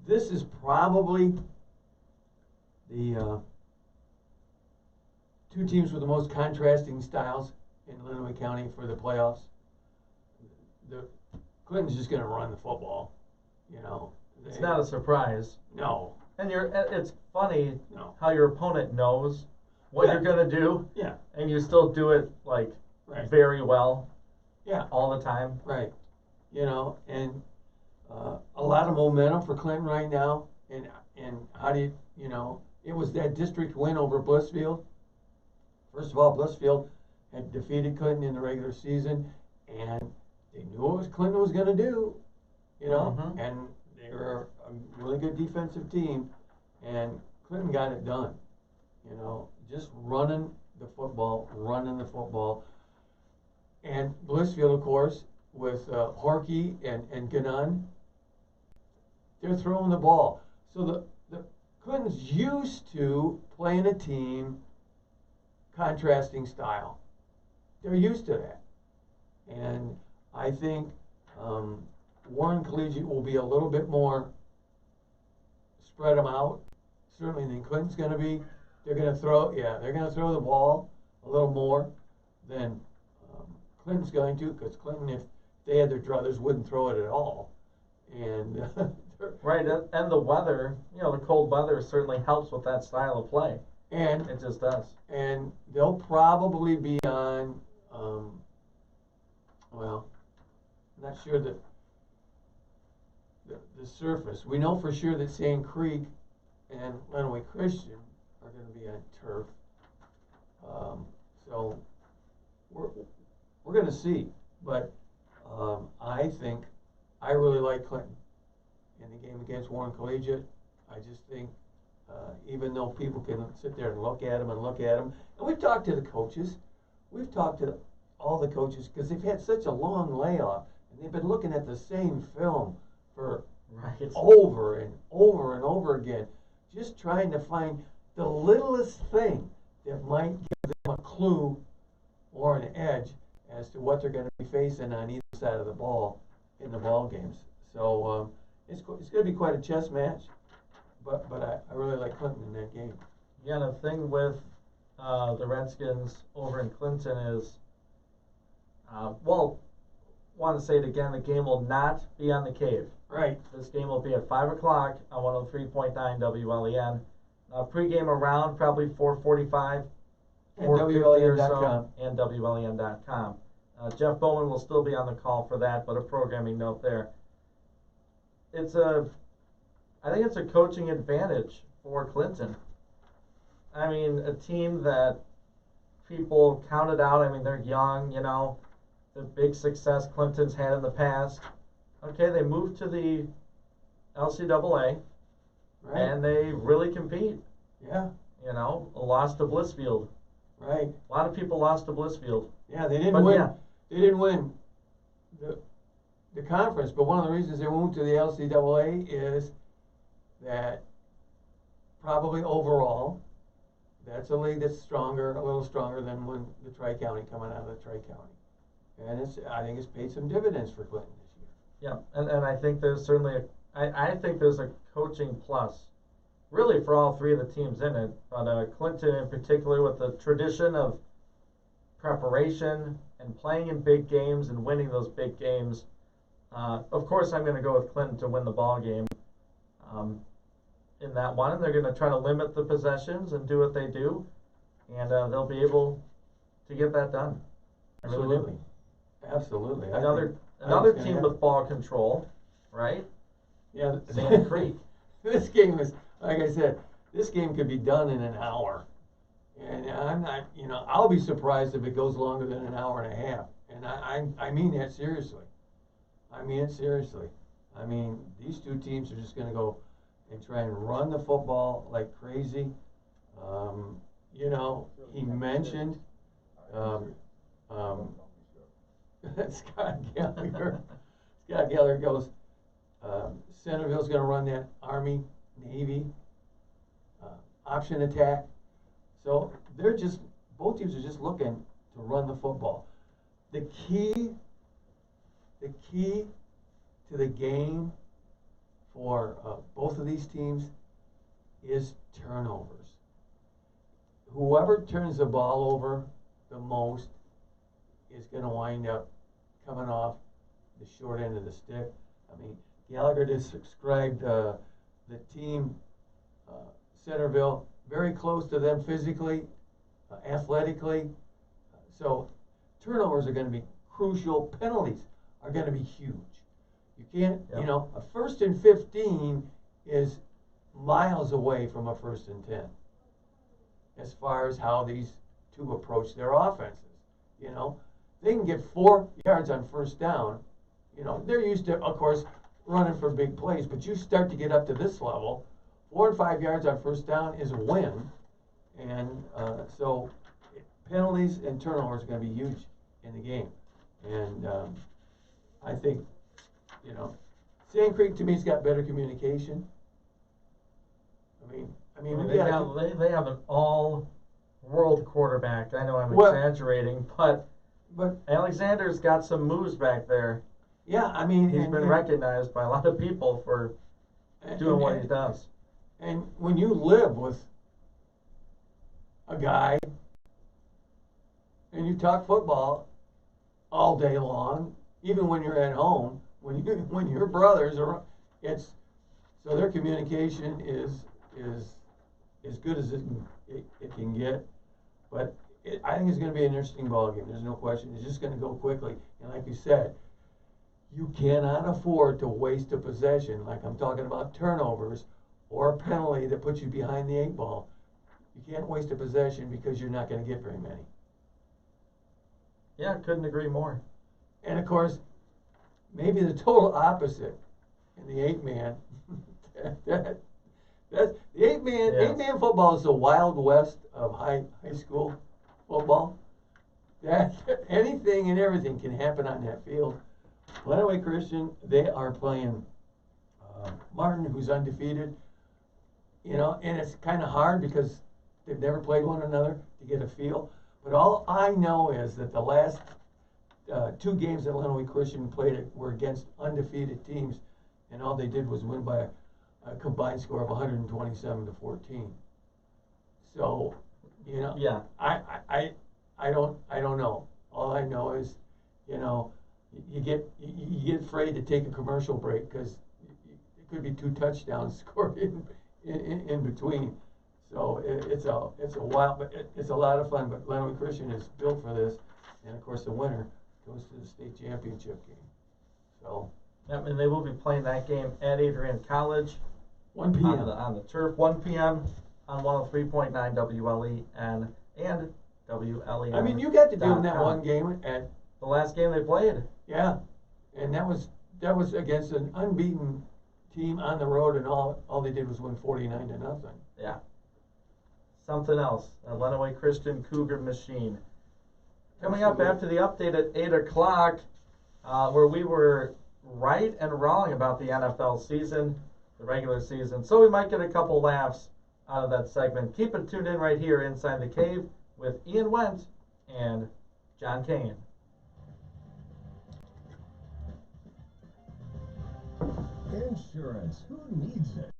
This is probably the 2 teams with the most contrasting styles in Lenawee County for the playoffs. Clinton's just going to run the football, you know. It's not a surprise. No. And it's funny No. how your opponent knows what Yeah. you're going to do, Yeah. and you still do it, like, Right. very well Yeah. all the time. Right. You know, and a lot of momentum for Clinton right now. And how do you know, it was that district win over Blissfield. First of all, Blissfield had defeated Clinton in the regular season, and they knew what Clinton was going to do, you know, Mhm. and they were a really good defensive team, and Clinton got it done, you know, just running the football. And Blissfield, of course, with Harkey and Gannon, they're throwing the ball. So the Clinton's used to playing a team contrasting style. They're used to that. And I think Warren Collegiate will be a little bit more spread them out, certainly than Clinton's going to be. They're going to throw the ball a little more than Clinton's going to, because Clinton, if they had their druthers, wouldn't throw it at all. And Right, and the weather, the cold weather certainly helps with that style of play. and It just does. and they'll probably be on. Well, I'm not sure that the surface. We know for sure that Sand Creek and Lenawee Christian are going to be on turf. So we're going to see, but I really like Clinton in the game against Warren Collegiate. I just think, even though people can sit there and look at them, and we've talked to the coaches, we've talked to all the coaches, because they've had such a long layoff, and they've been looking at the same film for Right. over and over again, just trying to find the littlest thing that might give them a clue or an edge as to what they're going to be facing on either side of the ball in the ball games. So it's going to be quite a chess match, but I really like Clinton in that game. Yeah, the thing with the Redskins over in Clinton is, want to say it again, the game will not be on the cave. Right. This game will be at 5 o'clock on 103.9 WLEN. Pre-game around probably 4:45, And 4:50 or WLEN.com. so, and WLEN.com. Jeff Bowman will still be on the call for that, but a programming note there. I think it's a coaching advantage for Clinton. I mean, a team that people counted out, they're young, the big success Clinton's had in the past. Okay, they moved to the LCAA, Right. and they really compete. Yeah. Lost to Blissfield. Right. A lot of people lost to Blissfield. Yeah, they didn't But win. yeah. They didn't win the conference, but one of the reasons they moved to the LCAA is that probably overall, that's a league that's a little stronger than when the Tri-County coming out of the Tri-County, and I think it's paid some dividends for Clinton this year. Yeah, and I think there's certainly I think there's a coaching plus, really, for all 3 of the teams in it. But Clinton in particular, with the tradition of preparation and playing in big games and winning those big games. Of course, I'm going to go with Clinton to win the ball game in that one. And they're going to try to limit the possessions and do what they do, and they'll be able to get that done. I really do. Absolutely. I Another think it's another gonna team happen. with ball control, right? Yeah, Sand Creek. This game is, like I said, this game could be done in an hour. And I'm not, I'll be surprised if it goes longer than an hour and a half. And I mean that seriously. I mean it seriously. I mean, these two teams are just going to go and try and run the football like crazy. He mentioned Scott Gallagher. Scott Gallagher goes, Centerville's going to run that Army, Navy option attack. So both teams are just looking to run the football. The key to the game for both of these teams is turnovers. Whoever turns the ball over the most is going to wind up coming off the short end of the stick. I mean, Gallagher described the team, Centerville, very close to them physically, athletically. So turnovers are going to be crucial. Penalties are going to be huge. You can't, Yep. A 1st and 15 is miles away from a 1st and 10 as far as how these two approach their offenses. They can get 4 yards on 1st down. They're used to, of course, running for big plays, but you start to get up to this level, 4 and 5 yards on 1st down is a win. And so penalties and turnovers are going to be huge in the game. And I think, Sand Creek to me has got better communication. I mean, They have an all-world quarterback. I know I'm Well- exaggerating, but Alexander's got some moves back there. Yeah, I mean, He's been recognized by a lot of people for doing what he does. And when you live with a guy and you talk football all day long, even when you're at home, when your brothers are, so their communication is as good as it can get. But I think it's going to be an interesting ball game. There's no question. It's just going to go quickly. And like you said, you cannot afford to waste a possession. Like I'm talking about turnovers or a penalty that puts you behind the 8 ball. You can't waste a possession because you're not going to get very many. Yeah, couldn't agree more. And of course, maybe the total opposite in the 8-man. That's the 8-man. Yes. 8-man football is the Wild West of high school football. That anything and everything can happen on that field. Lenawee Christian, they are playing Martin, who's undefeated. And it's kind of hard because they've never played one another to get a feel. But all I know is that the last 2 games that Lenawee Christian played were against undefeated teams, and all they did was win by a combined score of 127-14. So, Yeah. I don't know. All I know is, you get afraid to take a commercial break because it could be 2 touchdowns scored in between. So it's a wild, but it's a lot of fun. But Lenawee Christian is built for this, and of course the winner goes to the state championship game. So. Yep, and they will be playing that game at Adrian College 1 p.m. on the turf, 1 p.m. on 103.9 WLE and WLE. I mean, you got to do them that one game at the last game they played. Yeah, and that was against an unbeaten team on the road, and all they did was win 49-0. Yeah. Something else. A Lenawee Christian Cougar machine. Coming up after the update at 8 o'clock, where we were right and wrong about the NFL season, the regular season. So we might get a couple laughs out of that segment. Keep it tuned in right here inside the cave with Ian Went and John Kane. Insurance. Who needs it?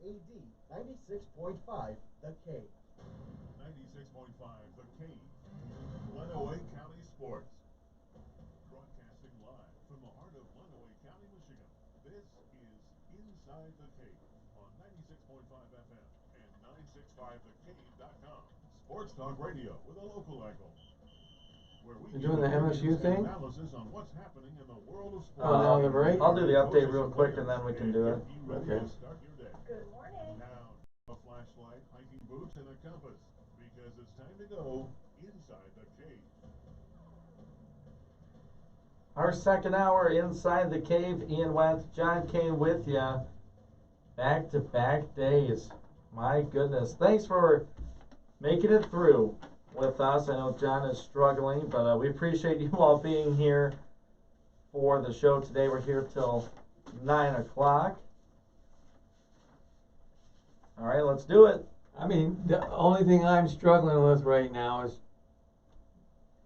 WAD 96.5, The Cave. 96.5 The Cave. Lenawee County Sports. Broadcasting live from the heart of Lenawee County, Michigan. This is Inside the Cave on 96.5 FM and 965thecave.com. Sports Talk Radio with a local angle. Where we You're doing the MSU thing? Analysis on what's happening in the world of sports. Oh, now the break? I'll do the update real quick and then we can do it. Okay. Start your day. Good morning. Now, a flashlight, hiking boots, and a compass, because it's time to go inside the cave. Our second hour inside the cave, Ian Wentz, John Kane with you. Back-to-back days. My goodness. Thanks for making it through with us. I know John is struggling, but we appreciate you all being here for the show today. We're here till 9 o'clock. All right, let's do it. I mean, the only thing I'm struggling with right now is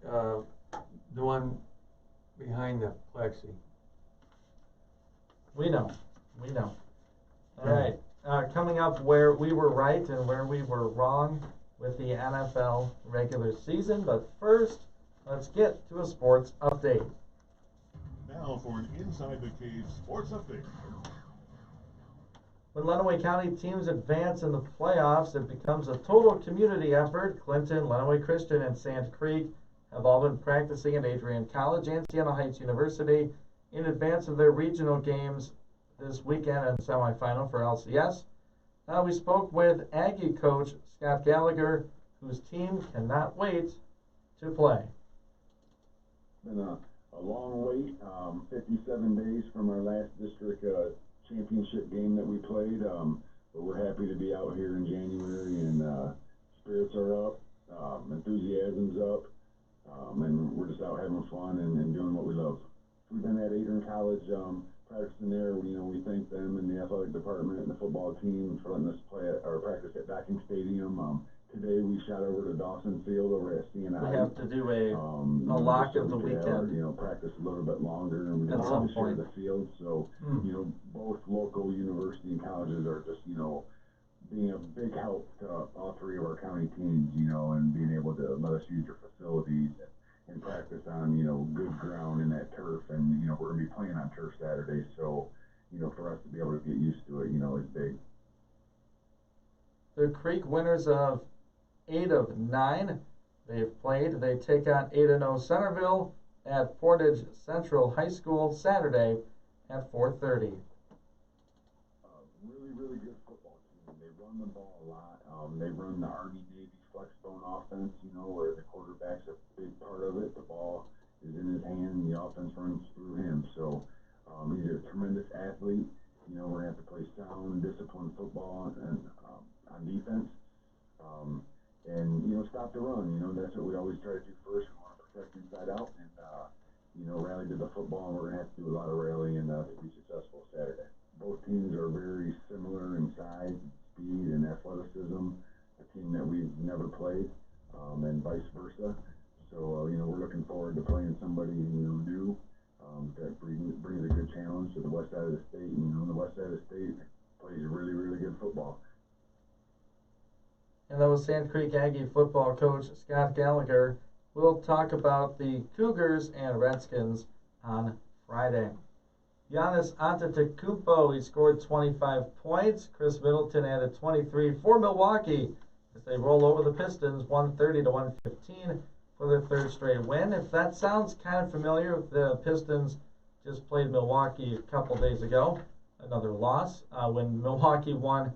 the one behind the plexi. We know. All right. Coming up, where we were right and where we were wrong with the NFL regular season. But first, let's get to a sports update. Now for an Inside the Cave sports update. When Lenawee County teams advance in the playoffs, it becomes a total community effort. Clinton, Lenawee Christian, and Sand Creek have all been practicing at Adrian College and Siena Heights University in advance of their regional games this weekend and semifinal for LCS. Now we spoke with Aggie coach Scott Gallagher, whose team cannot wait to play. Been a long wait, 57 days from our last district championship game that we played, but we're happy to be out here in January, and spirits are up, enthusiasm's up, and we're just out having fun and doing what we love. We've been at Adrian College practicing there. We thank them and the athletic department and the football team for letting us play or practice at Docking Stadium. Today we shot over to Dawson Field over at Siena. We have to do a lock so of the we could weekend. practice a little bit longer, and we At don't some have to share point. the field. So both local university and colleges are just being a big help to all three of our county teams. And being able to let us use your facilities and practice on good ground in that turf, and we're gonna be playing on turf Saturday, so for us to be able to get used to it is big. The Creek winners of 8 of 9 they've played. They take on 8-0 Centerville at Portage Central High School Saturday at 4:30. Really good football team. They run the ball a lot. They run the Army-Navy flexbone offense, where the quarterback's a big part of it. The ball is in his hand, and the offense runs through him. So he's a tremendous athlete. We're going to have to play sound, disciplined football and on defense. And stop the run. That's what we always try to do first. We want to protect inside out and, rally to the football. And we're going to have to do a lot of rallying to be successful Saturday. Both teams are very similar in size, speed, and athleticism. A team that we've never played, and vice versa. So, we're looking forward to playing somebody new that brings a good challenge to the west side of the state. And the west side of the state plays really good football. And that was Sand Creek Aggie football coach Scott Gallagher. We'll talk about the Cougars and Redskins on Friday. Giannis Antetokounmpo, he scored 25 points. Chris Middleton added 23 for Milwaukee as they roll over the Pistons 130-115 for their third straight win. If that sounds kind of familiar, the Pistons just played Milwaukee a couple days ago, another loss, when Milwaukee won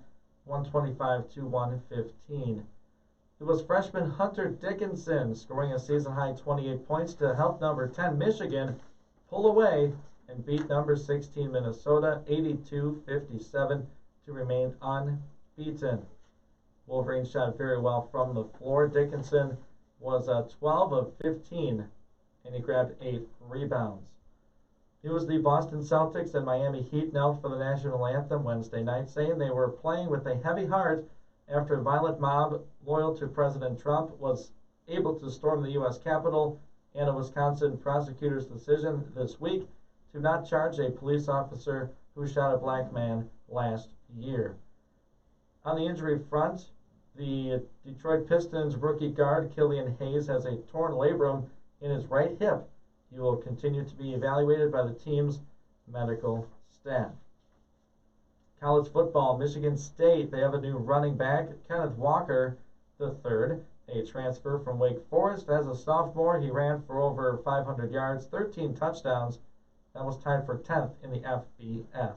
125-115. It was freshman Hunter Dickinson scoring a season-high 28 points to help number 10 Michigan pull away and beat number 16 Minnesota 82-57 to remain unbeaten. Wolverines shot very well from the floor. Dickinson was 12 of 15, and he grabbed 8 rebounds. It was the Boston Celtics and Miami Heat knelt for the national anthem Wednesday night, saying they were playing with a heavy heart after a violent mob loyal to President Trump was able to storm the U.S. Capitol, and a Wisconsin prosecutor's decision this week to not charge a police officer who shot a black man last year. On the injury front, the Detroit Pistons rookie guard Killian Hayes has a torn labrum in his right hip. He will continue to be evaluated by the team's medical staff. College football, Michigan State, they have a new running back, Kenneth Walker III, a transfer from Wake Forest. As a sophomore, he ran for over 500 yards, 13 touchdowns. That was tied for 10th in the FBS.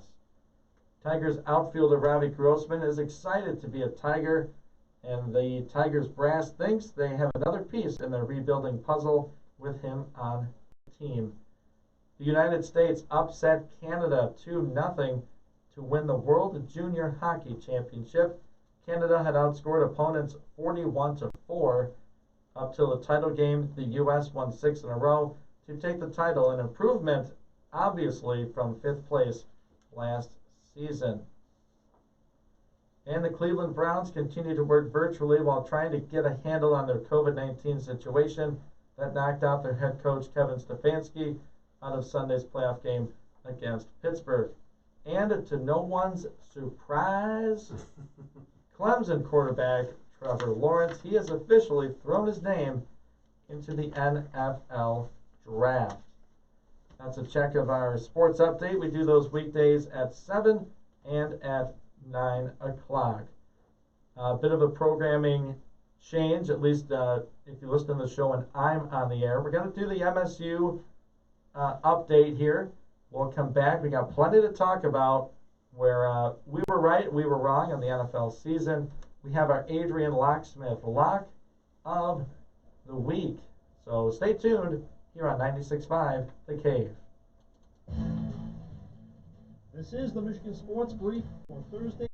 Tigers outfielder Ravi Grossman is excited to be a Tiger, and the Tigers brass thinks they have another piece in their rebuilding puzzle with him on the team. The United States upset Canada 2-0 to win the World Junior Hockey Championship. Canada had outscored opponents 41-4 up till the title game. The U.S. won 6 in a row to take the title, an improvement obviously from 5th place last season. And the Cleveland Browns continue to work virtually while trying to get a handle on their COVID-19 situation that knocked out their head coach Kevin Stefanski out of Sunday's playoff game against Pittsburgh. And to no one's surprise, Clemson quarterback Trevor Lawrence, he has officially thrown his name into the NFL draft. That's a check of our sports update. We do those weekdays at 7 and at 9 o'clock. A bit of a programming change, at least if you listen to the show and I'm on the air. We're going to do the MSU update here. We'll come back. We got plenty to talk about where we were right, we were wrong on the NFL season. We have our Adrian Locksmith Lock of the Week. So stay tuned here on 96.5 The Cave. This is the Michigan Sports Brief for Thursday.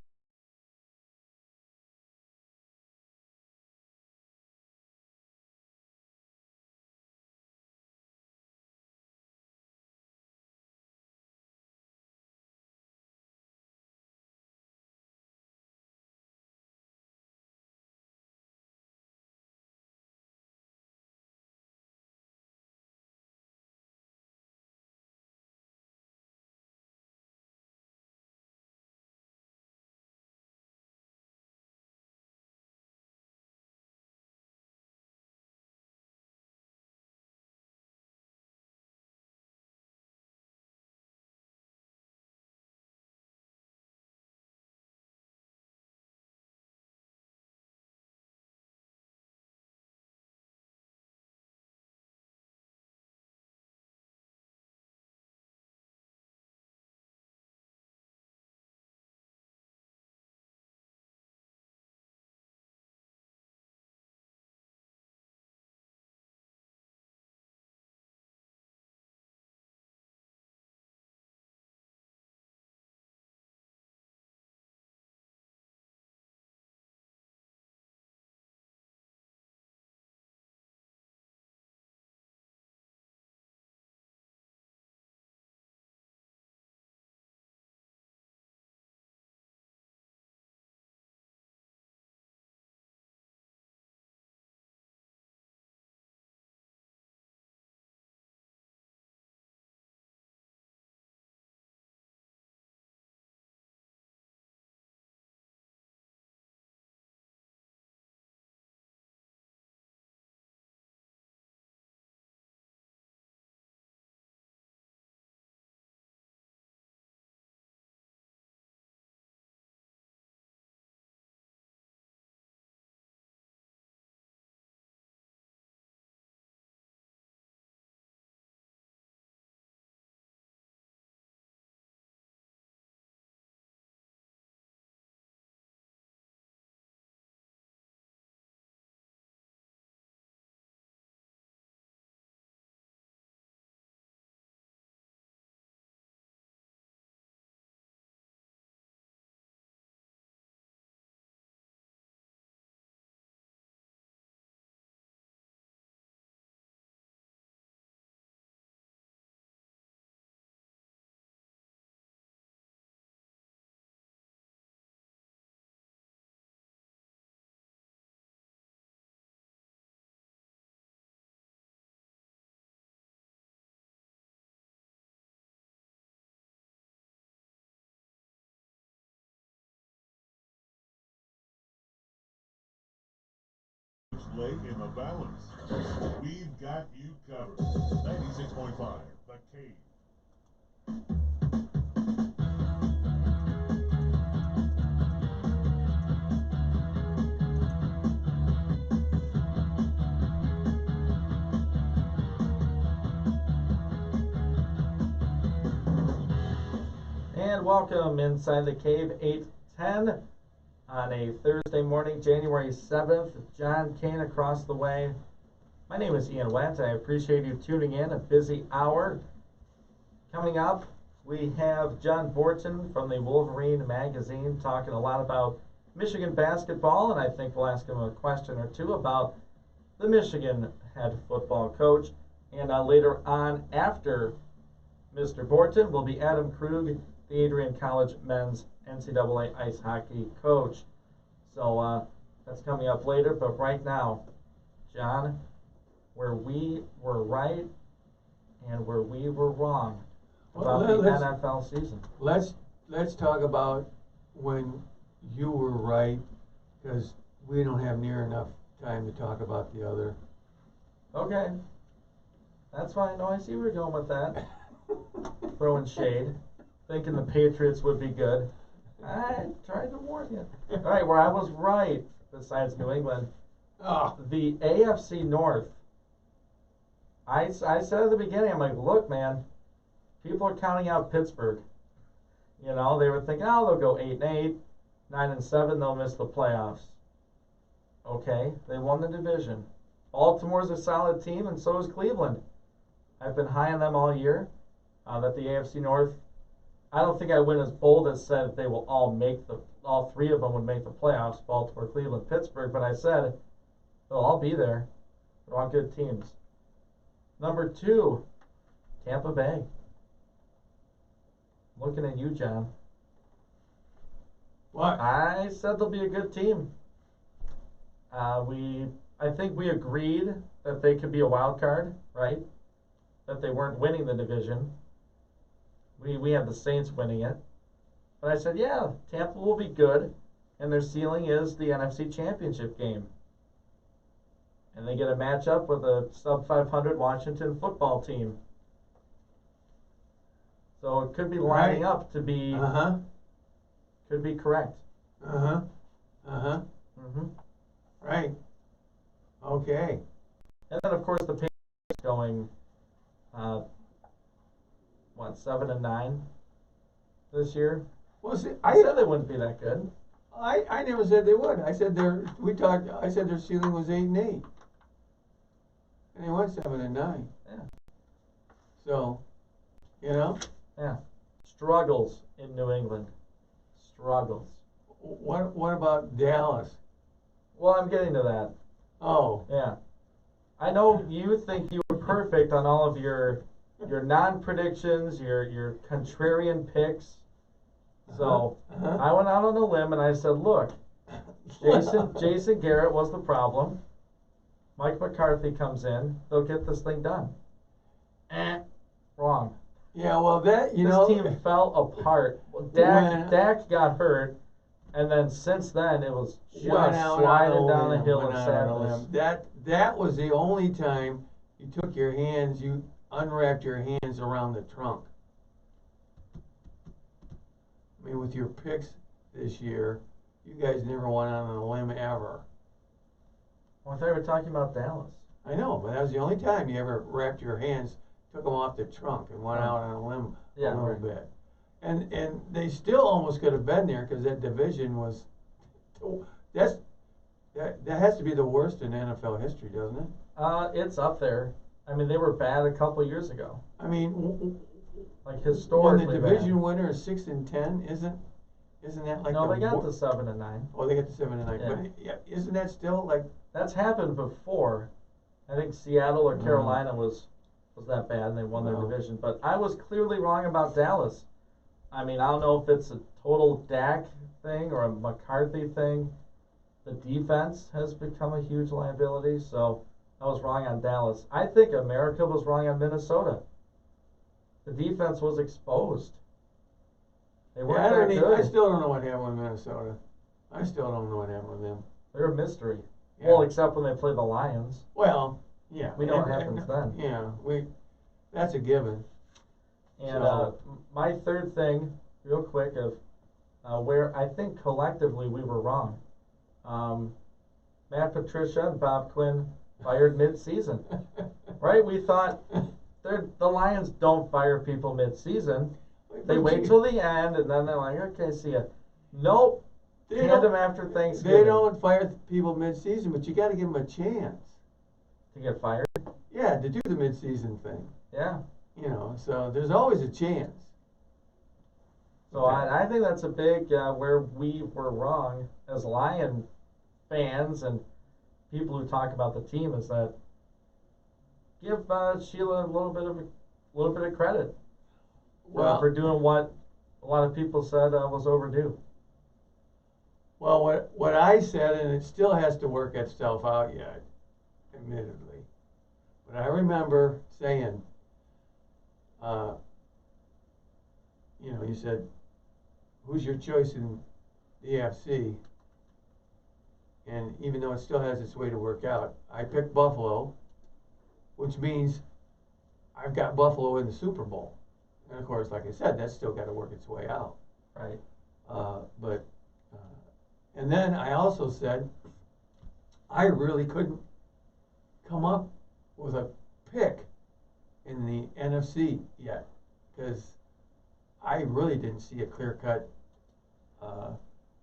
lay in the balance. We've got you covered. 96.5, The Cave. And welcome inside the cave, 8:10 on a Thursday morning, January 7th. John Kane across the way. My name is Ian Wentz. I appreciate you tuning in. A busy hour. Coming up, we have John Borton from the Wolverine magazine talking a lot about Michigan basketball, and I think we'll ask him a question or two about the Michigan head football coach. And later on, after Mr. Borton, will be Adam Krug, the Adrian College men's NCAA ice hockey coach. So that's coming up later, but right now, John, where we were right and where we were wrong about the NFL season. Let's talk about when you were right, because we don't have near enough time to talk about the other. Okay. That's fine. No, I see where you're going with that. Throwing shade. Thinking the Patriots would be good. I tried to warn you. All right, where I was right, besides New England, the AFC North. I said at the beginning, I'm like, look, man, people are counting out Pittsburgh. You know, they were thinking, oh, they'll go 8-8, 9-7, they'll miss the playoffs. Okay, they won the division. Baltimore's a solid team, and so is Cleveland. I've been high on them all year. That the AFC North, I don't think I went as bold as said that they will all three of them would make the playoffs, Baltimore, Cleveland, Pittsburgh, but I said they'll all be there. They're all good teams. Number 2, Tampa Bay. Looking at you, John. What? I said they'll be a good team. I think we agreed that they could be a wild card, right? That they weren't winning the division. We had the Saints winning it. But I said, yeah, Tampa will be good, and their ceiling is the NFC Championship game. And they get a matchup with a sub-500 Washington football team. So it could be lining up to be, could be correct. Right. Okay. And then, of course, the Patriots going, 7-9 this year? Well, see, I said they wouldn't be that good. I never said they would. I said I said their ceiling was 8-8. And they went 7-9. Yeah. So, you know? Yeah. Struggles in New England. Struggles. What about Dallas? Well, I'm getting to that. Oh. Yeah. I know you think you were perfect on all of your non-predictions, your contrarian picks. So I went out on a limb and I said, look, Jason Garrett was the problem. Mike McCarthy comes in, they'll get this thing done. Wrong. Yeah, well, that, this team fell apart. Dak got hurt, and then since then it was just sliding down a hill of sadness. That was the only time you took your hands, you unwrapped your hands around the trunk. I mean, with your picks this year, you guys never went out on a limb ever. Well, I thought we were talking about Dallas. I know, but that was the only time you ever wrapped your hands, took them off the trunk, and went out on a limb a little bit. And they still almost could have been there because that division was. That has to be the worst in NFL history, doesn't it? It's up there. I mean, they were bad a couple years ago. I mean, like historically when the division bad. winner is 6-10, isn't that like no? They got the 7-9. Oh, they got the 7-9. Yeah. But isn't that still like? That's happened before. I think Seattle or Carolina was that bad and they won their division. But I was clearly wrong about Dallas. I mean, I don't know if it's a total Dak thing or a McCarthy thing. The defense has become a huge liability, so I was wrong on Dallas. I think America was wrong on Minnesota. The defense was exposed. They weren't that good. I still don't know what happened with Minnesota. I still don't know what happened with them. They're a mystery. Well, Yeah. except when they play the Lions. Well, yeah. We know what happens then. Yeah, that's a given. And So- my third thing, real quick, of where I think collectively we were wrong. Matt Patricia and Bob Quinn fired mid-season, right? We thought the Lions don't fire people mid-season. They wait till the end, and then they're like, okay, see ya. Nope. They Canned don't- them after Thanksgiving. They don't fire people mid-season, but you got to give them a chance. To get fired? Yeah, to do the mid-season thing. Yeah. You know, so there's always a chance. So I think that's a big where we were wrong as Lion fans and people who talk about the team is that give Sheila a little bit of credit for doing what a lot of people said was overdue. Well, what I said, and it still has to work itself out yet, admittedly, but I remember saying, you said, who's your choice in the AFC? And even though it still has its way to work out, I picked Buffalo, which means I've got Buffalo in the Super Bowl. And of course, like I said, that's still got to work its way out. Right. And then I also said I really couldn't come up with a pick in the NFC yet because I really didn't see a clear cut.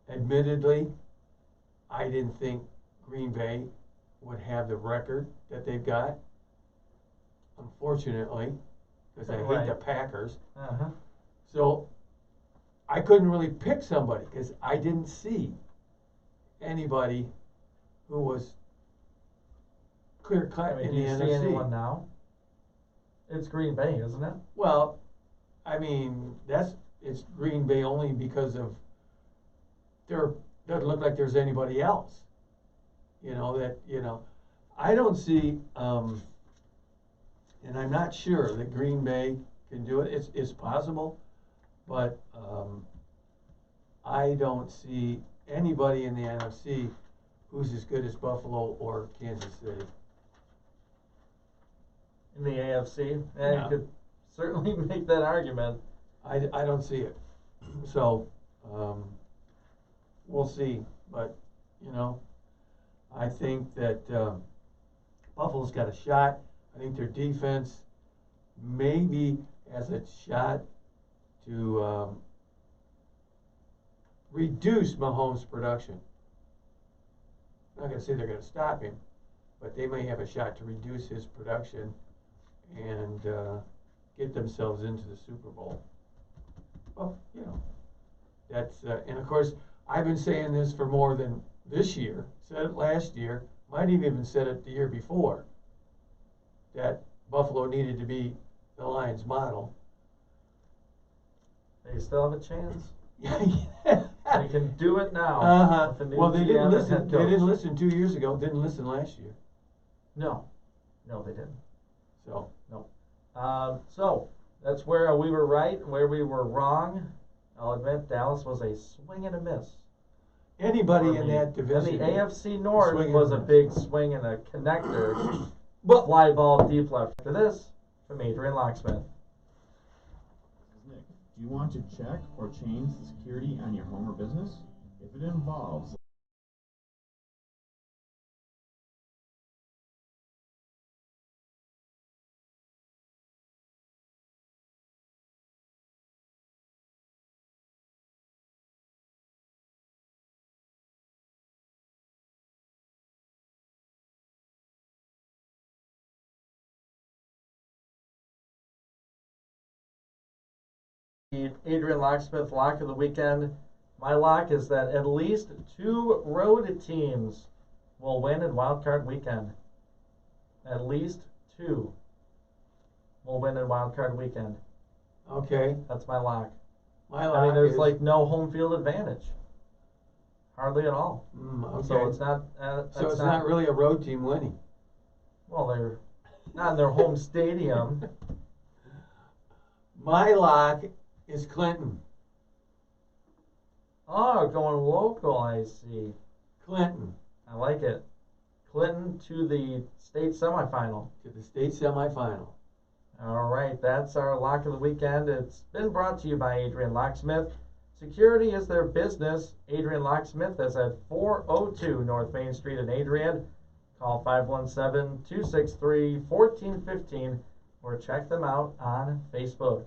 Admittedly, I didn't think Green Bay would have the record that they've got. Unfortunately, because I hate the Packers. Uh-huh. So I couldn't really pick somebody because I didn't see anybody who was clear cut I mean, in do the you see NFC. anyone now? It's Green Bay, isn't it? Well, I mean, it's Green Bay only because of there doesn't look like there's anybody else. I don't see, and I'm not sure that Green Bay can do it. It's possible, but I don't see anybody in the NFC who's as good as Buffalo or Kansas City. In the AFC? Yeah. You could certainly make that argument. I don't see it. So, we'll see. But, I think that Buffalo's got a shot. I think their defense maybe has a shot to reduce Mahomes' production. I'm not going to say they're going to stop him, but they may have a shot to reduce his production and get themselves into the Super Bowl. Well, that's and of course I've been saying this for more than this year. Said it last year. Might have even said it the year before. That Buffalo needed to be the Lions' model. They still have a chance. Yeah. They can do it now. Uh-huh. With the new Well, they GM didn't and listen. head They coach. didn't listen 2 years ago. Didn't listen last year. No, they didn't. So So that's where we were right and where we were wrong. I'll admit Dallas was a swing and a miss. anybody for in me. that division. And the AFC North swing and was a a miss. big swing and a connector. But Fly ball deep left. After this, from Adrian Locksmith. This is Nick. Do you want to check or change the security on your home or business? If it involves The Adrian Locksmith lock of the weekend. My lock is that at least 2 road teams will win in Wild Card Weekend. At least 2 will win in Wild Card Weekend. okay, That's my lock. my I lock mean, there's is, like no home field advantage. Hardly at all. okay. So it's not. So it's not really a road team winning. Well, they're not in their home stadium. My lock is Clinton. Oh, going local, I see. Clinton. I like it. Clinton to the state semifinal. To the state semifinal. All right, that's our lock of the weekend. It's been brought to you by Adrian Locksmith. Security is their business. Adrian Locksmith is at 402 North Main Street in Adrian. Call 517-263-1415 or check them out on Facebook.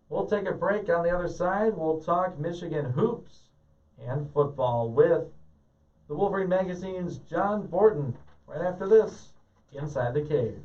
We'll take a break. On the other side, we'll talk Michigan hoops and football with the Wolverine Magazine's John Borton right after this, Inside the Cave.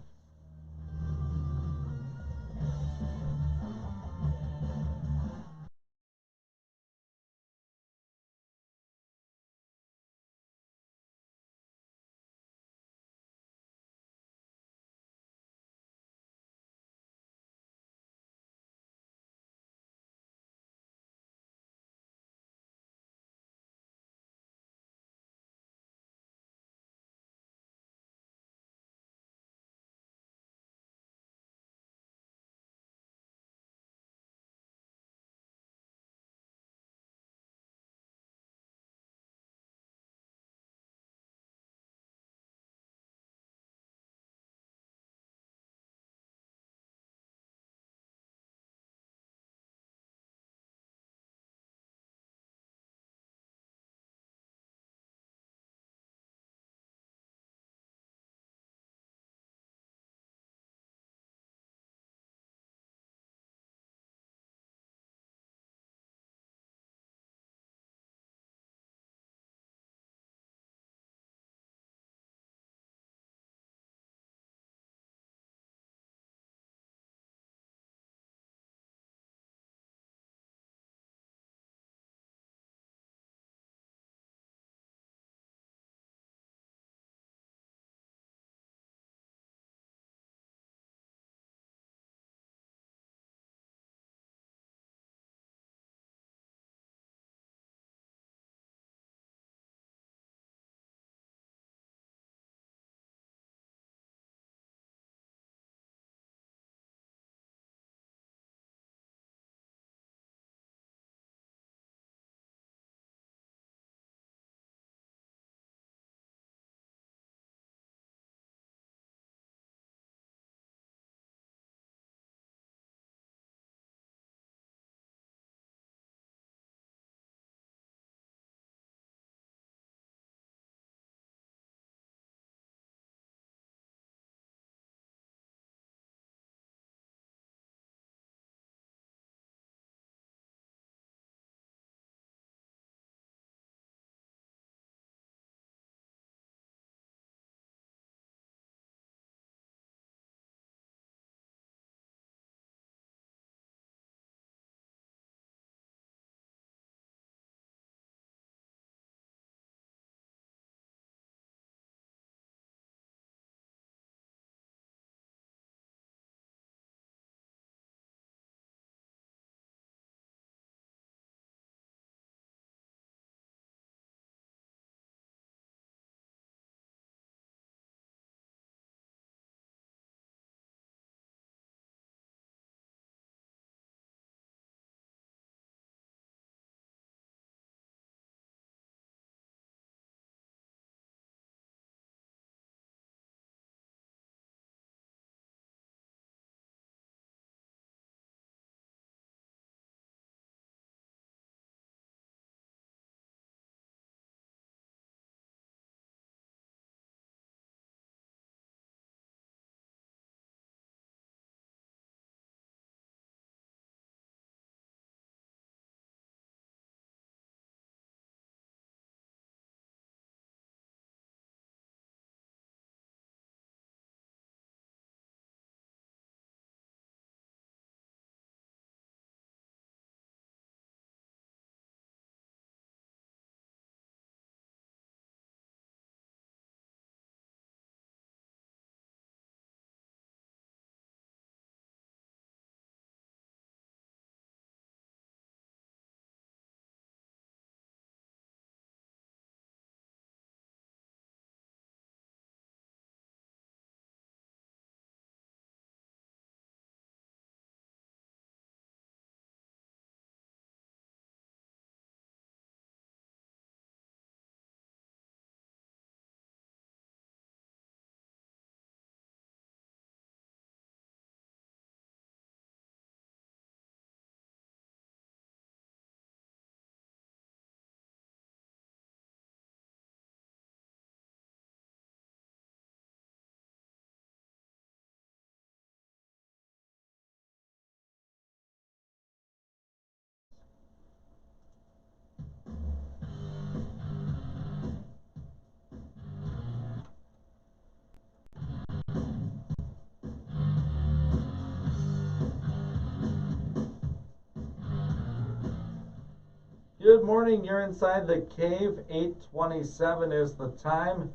Good morning. You're inside the cave. 8:27 is the time.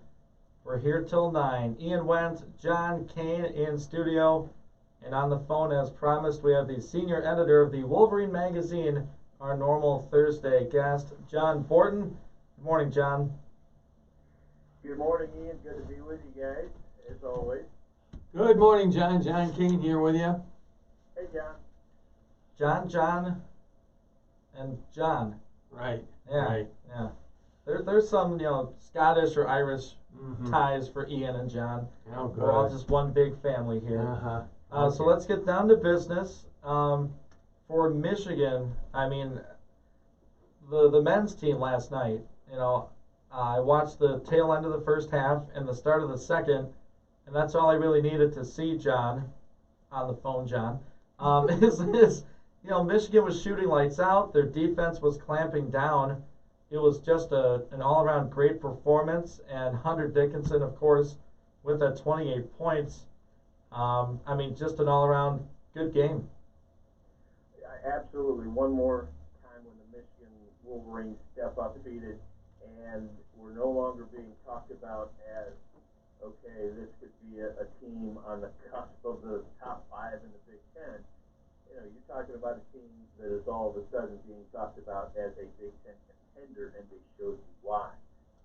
We're here till 9. Ian Wentz, John Kane in studio. And on the phone, as promised, we have the senior editor of the Wolverine magazine, our normal Thursday guest, John Borton. Good morning, John. Good morning, Ian. Good to be with you guys, as always. Good morning, John. John Kane here with you. Hey, John. John, and John. Right. Yeah. Right. Yeah. There's some, Scottish or Irish Mhm. ties for Ian and John. Oh, good. We're all just one big family here. Uh-huh. So let's get down to business. For Michigan, I mean, the men's team last night, I watched the tail end of the first half and the start of the second, and that's all I really needed to see, John, on the phone, John, is Michigan was shooting lights out. Their defense was clamping down. It was just an all-around great performance, and Hunter Dickinson, of course, with that 28 points. Just an all-around good game. Absolutely. One more time when the Michigan Wolverines step up beat it, and we're no longer being talked about as, okay, this could be a team on the cusp of the top 5 in the Big Ten. You're talking about a team that is all of a sudden being talked about as a Big Ten contender, and they showed you why.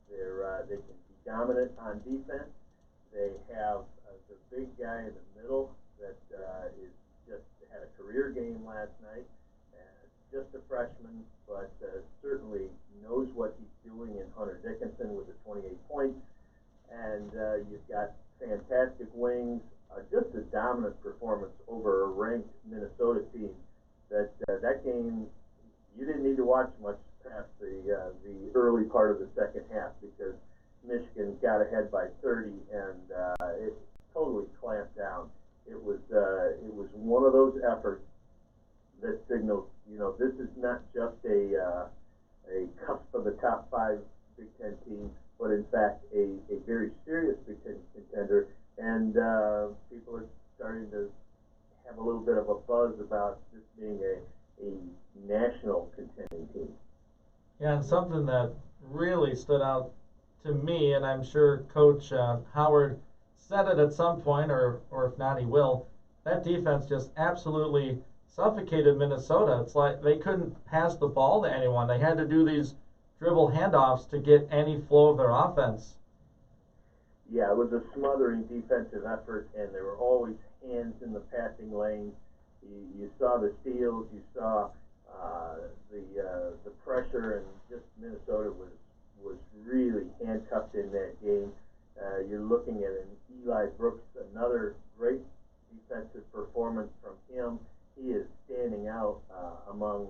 They can be dominant on defense. They have the big guy in the middle that is just had a career game last night. Just a freshman, but certainly knows what he's doing in Hunter Dickinson with the 28 points. And you've got fantastic wings. Just a dominant performance over a ranked Minnesota team. That game, you didn't need to watch much past the early part of the second half because Michigan got ahead by 30 and it totally clamped down. It was one of those efforts that signals, this is not just a cusp of the top 5 Big Ten team, but in fact a very serious Big Ten contender. And people are starting to have a little bit of a buzz about this being a national contending team. Yeah, and something that really stood out to me, and I'm sure Coach Howard said it at some point, or if not, he will. That defense just absolutely suffocated Minnesota. It's like they couldn't pass the ball to anyone. They had to do these dribble handoffs to get any flow of their offense. Yeah, it was a smothering defensive effort, and there were always hands in the passing lane. You saw the steals, you saw the pressure, and just Minnesota was really handcuffed in that game. You're looking at an Eli Brooks, another great defensive performance from him. He is standing out among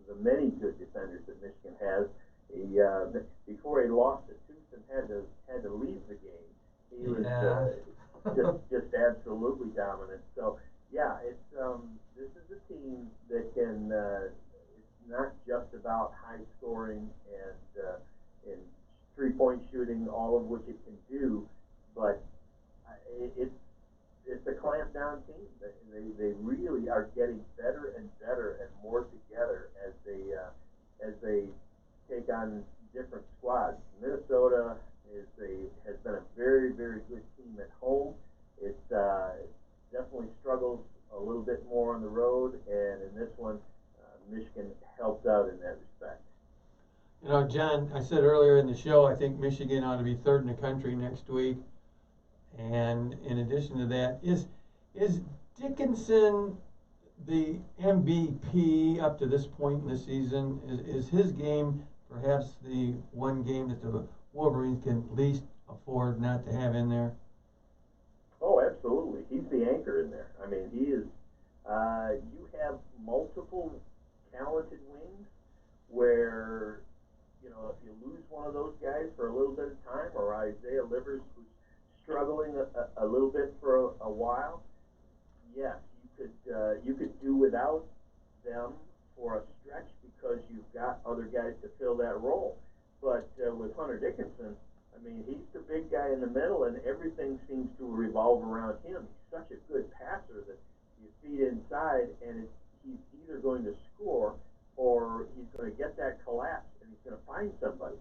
the many good defenders that Michigan has. Before he lost to Tucson, had to leave the game. He was just absolutely dominant. So yeah, this is a team that can. It's not just about high scoring and 3-point shooting, all of which it can do, but it's a clamp down team. They really are getting better and better and more together as they take on different squads. Minnesota has been a very, very good team at home. It definitely struggles a little bit more on the road, and in this one, Michigan helps out in that respect. John, I said earlier in the show, I think Michigan ought to be 3rd in the country next week. And in addition to that, is Dickinson the MVP up to this point in the season? Is his game perhaps the one game that the Wolverines can least afford not to have in there? Oh, absolutely. He's the anchor in there. I mean, he is. You have multiple talented wings where, if you lose one of those guys for a little bit of time, or Isaiah Livers was struggling a little bit for a while, yes, you could do without them for a stretch because you've got other guys to fill that role. But with Hunter Dickinson, I mean, he's the big guy in the middle, and everything seems to revolve around him. He's such a good passer that you feed inside, and he's either going to score or he's going to get that collapse and he's going to find somebody.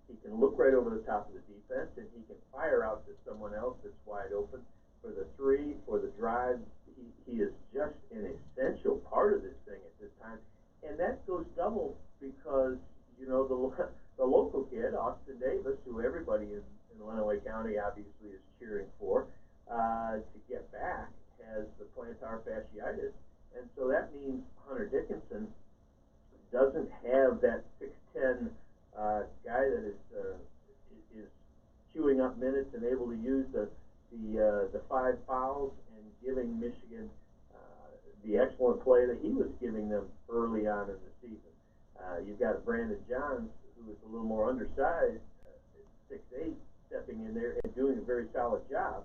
He can look right over the top of the defense and he can fire out to someone else that's wide open for the three, for the drive. He is just an essential part of this thing at this time. And that goes double because, you know, the local kid, Austin Davis, who everybody in Lenawee County obviously is cheering for, to get back, has the plantar fasciitis. And so that means Hunter Dickinson doesn't have that 6'10" guy that is chewing up minutes and able to use the 5 fouls and giving Michigan the excellent play that he was giving them early on in the season. You've got Brandon Johns, who is a little more undersized, 6'8", stepping in there and doing a very solid job.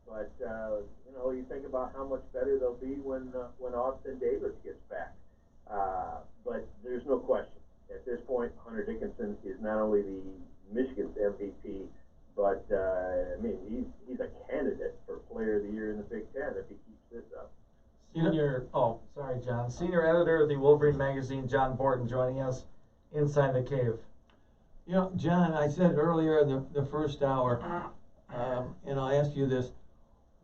But you know, you think about how much better they'll be when Austin Davis gets back. But there's no question at this point, Hunter Dickinson is not only the Michigan's MVP, but I mean he's a candidate for Player of the Year in the Big Ten if he keeps this up. Senior editor of the Wolverine magazine, John Borton, joining us inside the cave. You know, John, I said earlier in the first hour, and I'll ask you this: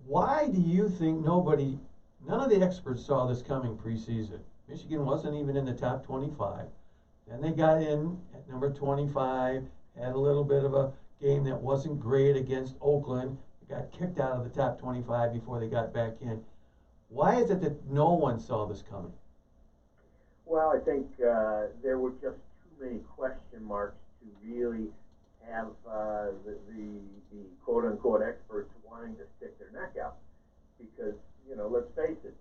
why do you think none of the experts saw this coming preseason? Michigan wasn't even in the top 25. Then they got in at number 25, had a little bit of a game that wasn't great against Oakland. They got kicked out of the top 25 before they got back in. Why is it that no one saw this coming? Well, I think there were just too many question marks to really have the quote-unquote experts wanting to stick their neck out. Because, you know, let's face it,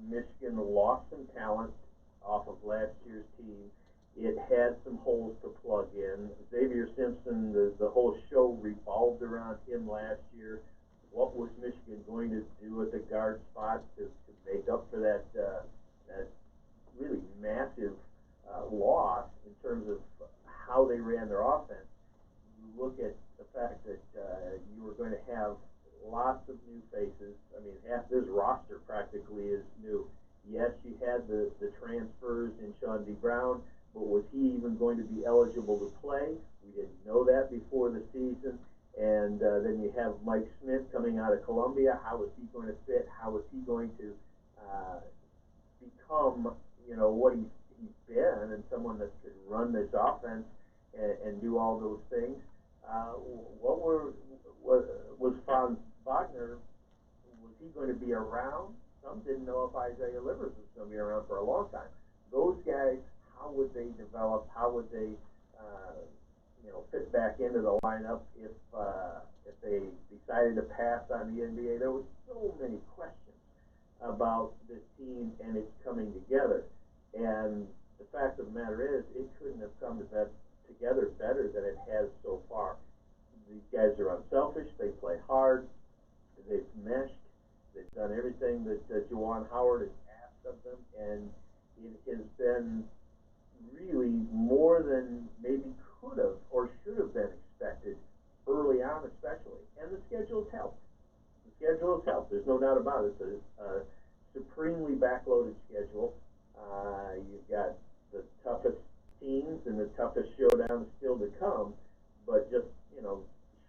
Michigan lost some talent off of last year's team. It had some holes to plug in. Xavier Simpson, the whole show revolved around him last year. What was Michigan going to do at the guard spot to make up for that really massive loss in terms of how they ran their offense? You look at the fact that you were going to have lots of new faces. I mean, half this roster practically is new. Yes, you had the transfers in Sean D. Brown, but was he even going to be eligible to play? We didn't know that before the season. And then you have Mike Smith coming out of Columbia. How is he going to fit? How is he going to become, you know, what he's been, and someone that could run this offense and do all those things? Was Franz Wagner, was he going to be around? Some didn't know if Isaiah Livers was going to be around for a long time. Those guys, how would they develop? How would they, fit back into the lineup if they decided to pass on the NBA? There were so many questions about this team and its coming together. And the fact of the matter is, it couldn't have come together better than it has so far. These guys are unselfish. They play hard. They've meshed. They've done everything that Juwan Howard has asked of them, and it has been really more than maybe could have or should have been expected early on, especially. And the schedule's helped. There's no doubt about it. It's a supremely backloaded schedule. You've got the toughest teams and the toughest showdowns still to come, but just,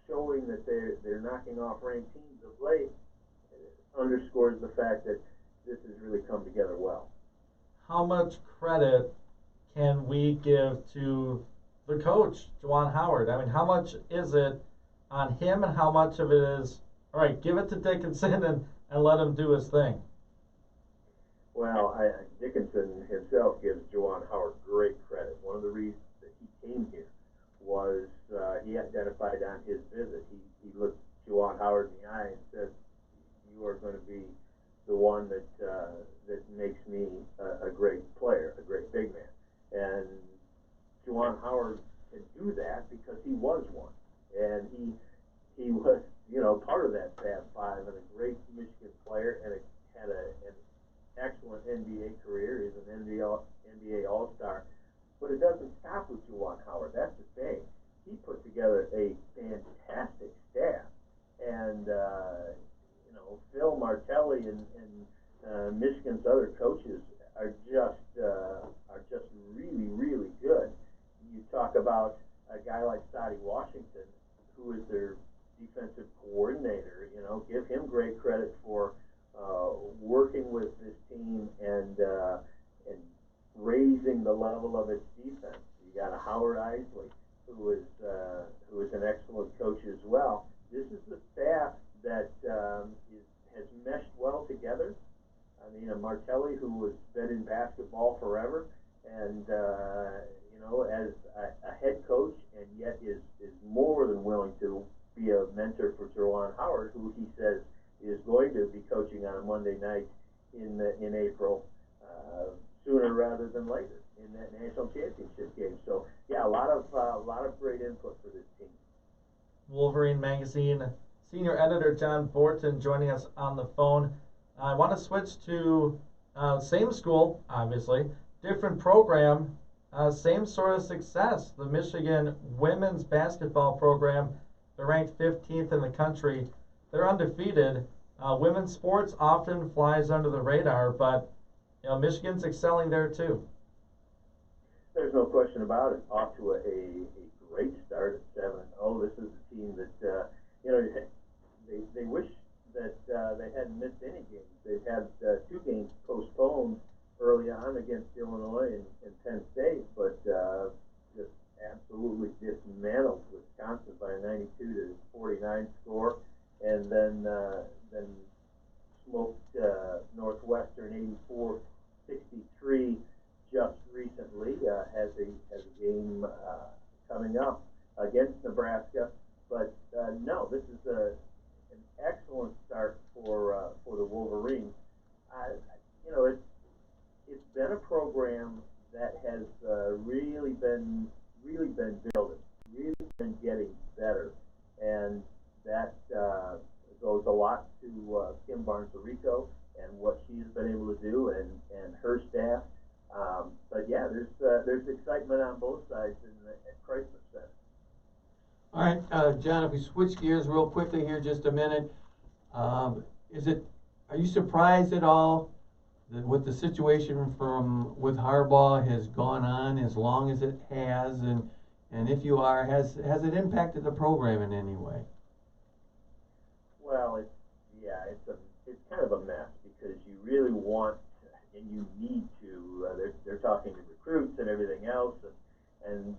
showing that they're knocking off ranked teams of late underscores the fact that this has really come together well. How much credit can we give to the coach, Juwan Howard? I mean, how much is it on him, and how much of it is, all right, give it to Dickinson and let him do his thing? Well, Dickinson himself gives Juwan Howard great credit. One of the reasons that he came here was he identified on his visit. He looked Juwan Howard in the eye and said, "You are going to be the one that makes me a great player, a great big man." And Juwan Howard can do that because he was one, and he was part of that Fab Five and a great Michigan player, and had an excellent NBA career. He's an NBA All-Star. But it doesn't stop with Juwan Howard. That's the thing. He put together a fantastic staff, and Phil Martelli and Michigan's other coaches are just really Washington, who is their defensive coordinator, give him great credit for working with this team and raising the level of its defense. You got a Howard Isley, who is an excellent coach as well. This is the staff that has meshed well together. I mean, a Martelli who has been in basketball forever, and as a head coach, and yet is more than willing to be a mentor for Juwan Howard, who he says is going to be coaching on a Monday night in April, sooner rather than later in that national championship game. So yeah, a lot of great input for this team. Wolverine Magazine senior editor John Borton joining us on the phone. I want to switch to same school, obviously, different program, same sort of success. The Michigan women's basketball program, they're ranked 15th in the country. They're undefeated. Women's sports often flies under the radar, but Michigan's excelling there too. There's no question about it. Off to a great start at 7-0. This is a team that they wish that they hadn't missed any games. They've had 2 games postponed early on against Illinois and Penn State, but just absolutely dismantled Wisconsin by a 92-49 score, and then smoked Northwestern 84-63 just recently. Has a game coming up against Nebraska, but no, this is an excellent start for the Wolverines. It's been a program that has really been building, really been getting better, and that goes a lot to Kim Barnes-Arico and what she's been able to do, and her staff. But yeah, there's excitement on both sides at Chrysler Center. All right, John, if we switch gears real quickly here, just a minute, are you surprised at all that with the situation with Harbaugh has gone on as long as it has, and if you are, has it impacted the program in any way? Well, it's kind of a mess, because you really want and you need to. They're talking to recruits and everything else, and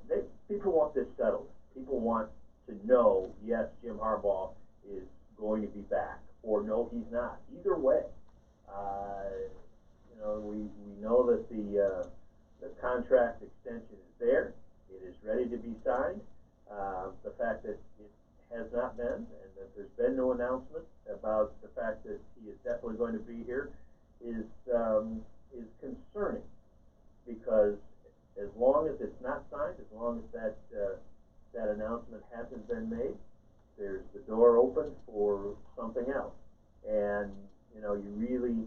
people want this settled. People want to know, yes, Jim Harbaugh is going to be back, or no, he's not. Either way, we know that the contract extension is there. It is ready to be signed. The fact that it has not been, and that there's been no announcement about the fact that he is definitely going to be here, is concerning, because as long as it's not signed, as long as that announcement hasn't been made, there's the door open for something else. And you really,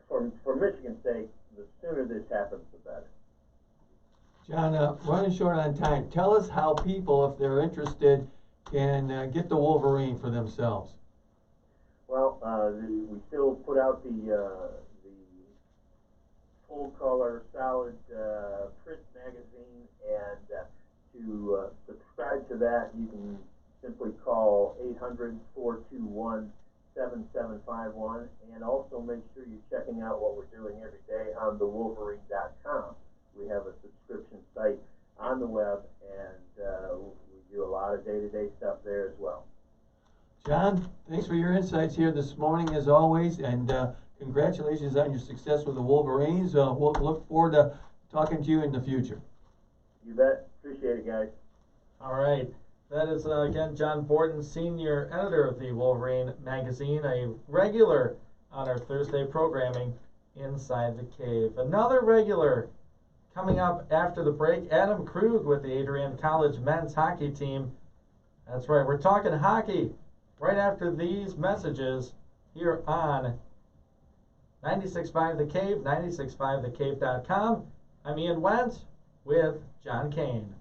for Michigan's sake, the sooner this happens, the better. John, running short on time, tell us how people, if they're interested, can get the Wolverine for themselves. Well, we still put out the full-color, solid print magazine, and to subscribe to that, you can simply call 800-421-7751, and also make sure you're checking out what we're doing every day on thewolverine.com. We have a subscription site on the web, and we do a lot of day-to-day stuff there as well. John, thanks for your insights here this morning, as always, and congratulations on your success with the Wolverines. We'll look forward to talking to you in the future. You bet. Appreciate it, guys. All right. That is, again, John Borton, senior editor of the Wolverine Magazine, a regular on our Thursday programming, Inside the Cave. Another regular coming up after the break, Adam Krug with the Adrian College men's hockey team. That's right, we're talking hockey right after these messages here on 96.5 The Cave, 96.5thecave.com. I'm Ian Wentz with John Kane.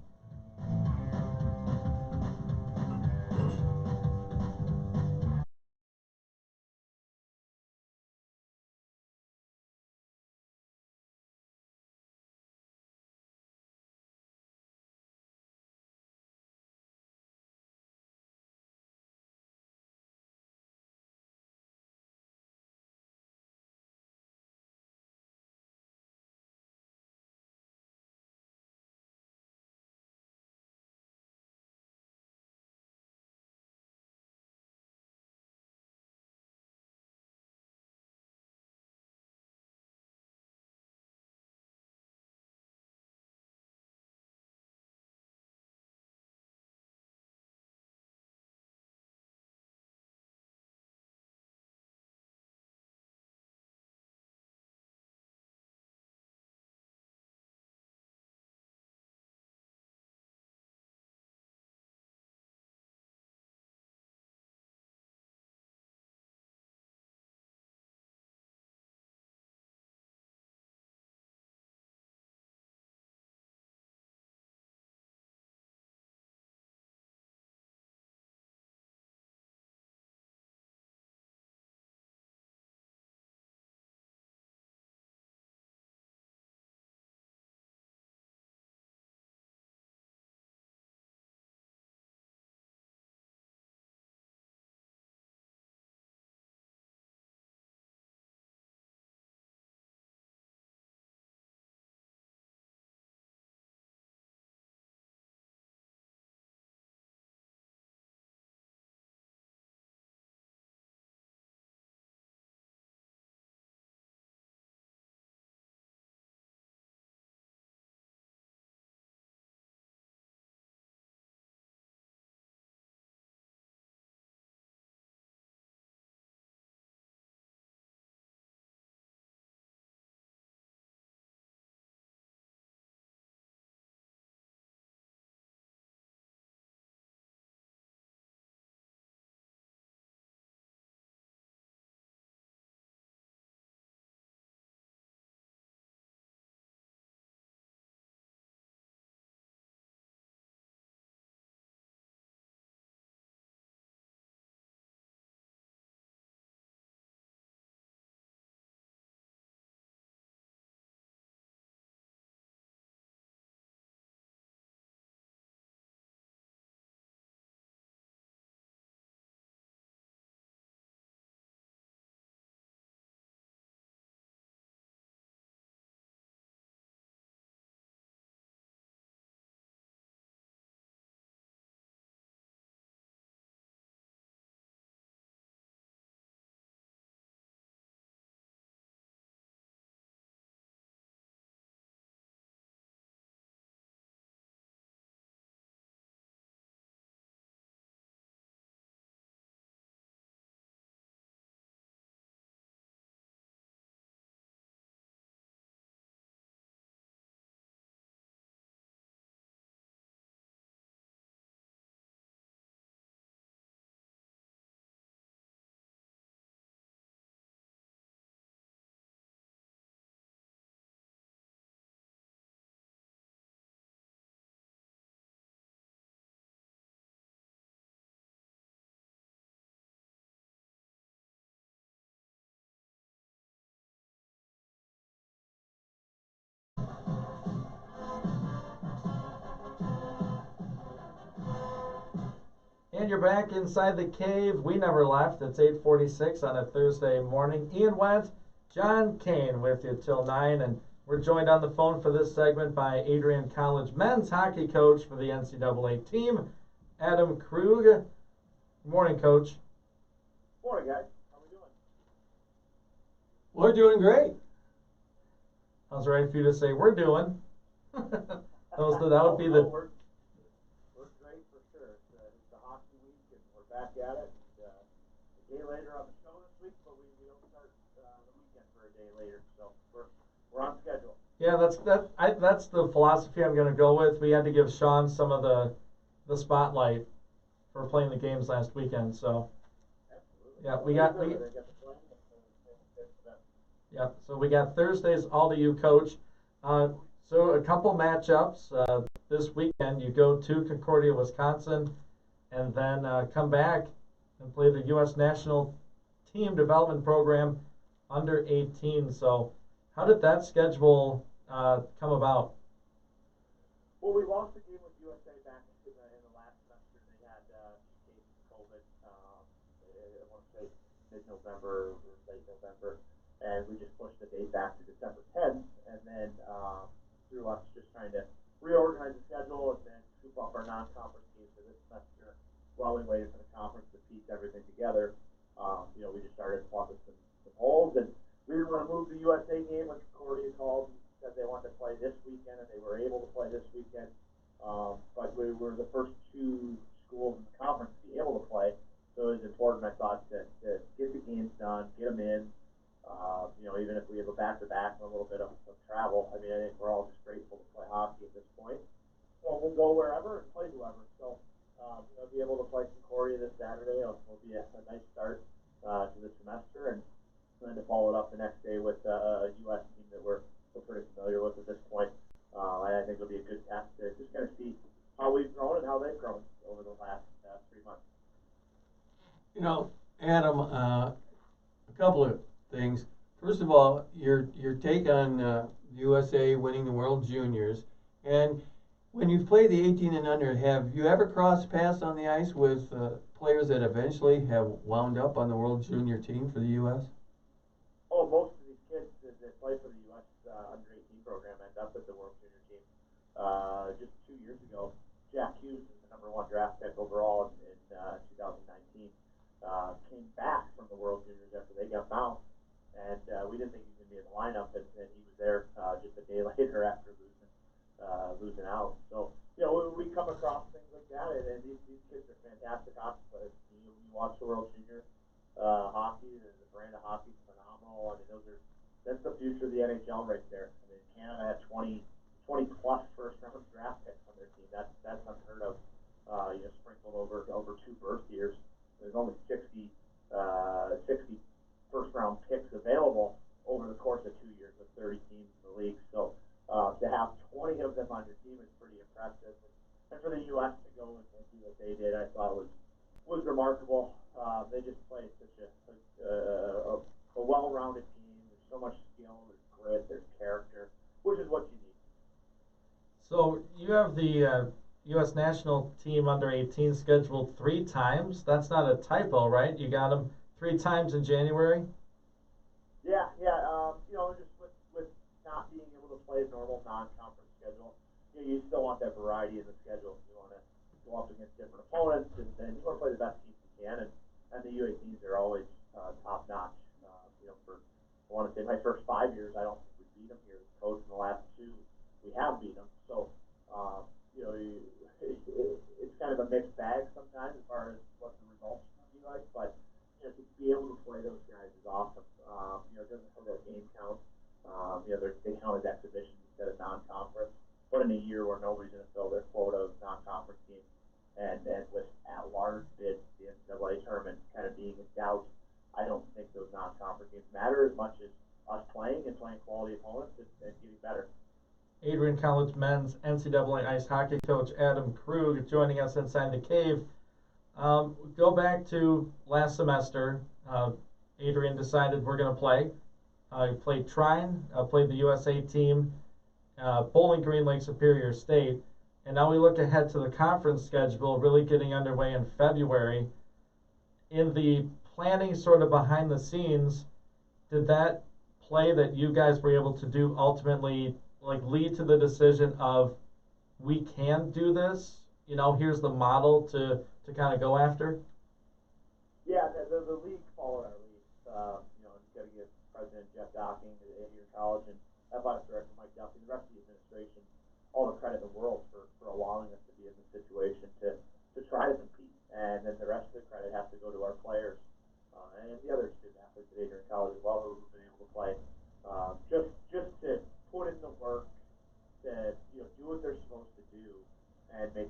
And you're back inside the cave. We never left. It's 8:46 on a Thursday morning. Ian Went, John Kane with you till 9. And we're joined on the phone for this segment by Adrian College men's hockey coach for the NCAA team, Adam Krug. Good morning, Coach. Morning, guys. How we doing? We're doing great. How's it right for you to say we're doing? That would be the... We're great for sure. It's the hockey week, and we're back at it. A day later on the show this week, but we don't start the weekend for a day later, so we're on schedule. Yeah, that's the philosophy I'm going to go with. We had to give Sean some of the spotlight for playing the games last weekend. So Absolutely. yeah, so we got Thursdays all to you, Coach. So a couple matchups this weekend. You go to Concordia, Wisconsin, and then come back and play the U.S. National Team Development Program under 18. So how did that schedule come about? Well, we lost the game with USA back in the last semester. They had cases of COVID. I want to say mid-November or late November, and we just pushed the date back to December 10th, and then through us just trying to reorganize the schedule and then scoop up our non-conference games for this semester while we waited for the conference to piece everything together. We just started plugging some holes, and we didn't want to move the USA game when Concordia called and said they wanted to play this weekend, and they were able to play this weekend. But we were the first two schools in the conference to be able to play, so it was important, I thought, to get the games done, get them in. Even if we have a back-to-back and a little bit of travel, I think we're all just grateful to play hockey at this point. So we'll go wherever and play whoever. So, be able to play Concordia this Saturday will be a nice start to the semester, and then to follow it up the next day with a U.S. team that we're pretty familiar with at this point. I think it'll be a good test to just kind of see how we've grown and how they've grown over the last 3 months. Adam, a couple of things. First of all, your take on USA winning the World Juniors, and when you've played the 18 and under, have you ever crossed paths on the ice with players that eventually have wound up on the World Junior team for the U.S.? Oh, most of these kids that play for the U.S. under 18 program end up at the World Junior team. Just 2 years ago, Jack Hughes was the #1 draft pick overall in 2019. Came back from the World Juniors after they got bounced. And we didn't think he was going to be in the lineup, and he was there just a day later after losing out. So, we come across things like that, and these kids are fantastic hockey players. You watch the World Junior hockey, the brand of hockey is phenomenal. That's the future of the NHL right there. Canada had 20 plus first-round draft picks on their team. That's unheard of. Sprinkled over 2 birth years. There's only 60 first-round picks available over the course of 2 years with 30 teams in the league. So to have 20 of them on your team is pretty impressive. And for the U.S. to go and do what they did, I thought was remarkable. They just played such a well-rounded team. There's so much skill, there's grit, there's character, which is what you need. So you have the U.S. national team under 18 scheduled 3 times. That's not a typo, right? You got them 3 times in January? Yeah. Just with not being able to play a normal non-conference schedule, you still want that variety in the schedule. You want to go up against different opponents, and you want to play the best teams you can. And the U18s are always top-notch. I want to say my first 5 years, I don't think we beat them here. Coach, in the last 2, we have beat them. So, it's kind of a mixed bag sometimes as far as what the results can be like, but to be able to play those guys is awesome. It doesn't have that game count. They count as exhibitions instead of non-conference. But in a year where nobody's going to fill their quota of non-conference teams, and with at-large bids, the NCAA tournament kind of being in doubt, I don't think those non-conference games matter as much as us playing quality opponents and getting better. Adrian College men's NCAA ice hockey coach Adam Krug joining us inside the cave. Go back to last semester. Adrian decided we're going to play. He played Trine, played the USA team, Bowling Green, Lake Superior State, and now we look ahead to the conference schedule really getting underway in February. In the planning sort of behind the scenes, did that play that you guys were able to do ultimately like lead to the decision of we can do this? You know, here's the model to kind of go after? Yeah, the league followed our lead. You know, you got to give President Jeff Docking at Adrian College and Athletic Director Mike Duffy and the rest of the administration all the credit in the world for allowing us to be in this situation to try to compete. And then the rest of the credit has to go to our players and the other student athletes at Adrian College as well who've been able to play. Just to put in the work, to do what they're supposed to do, and make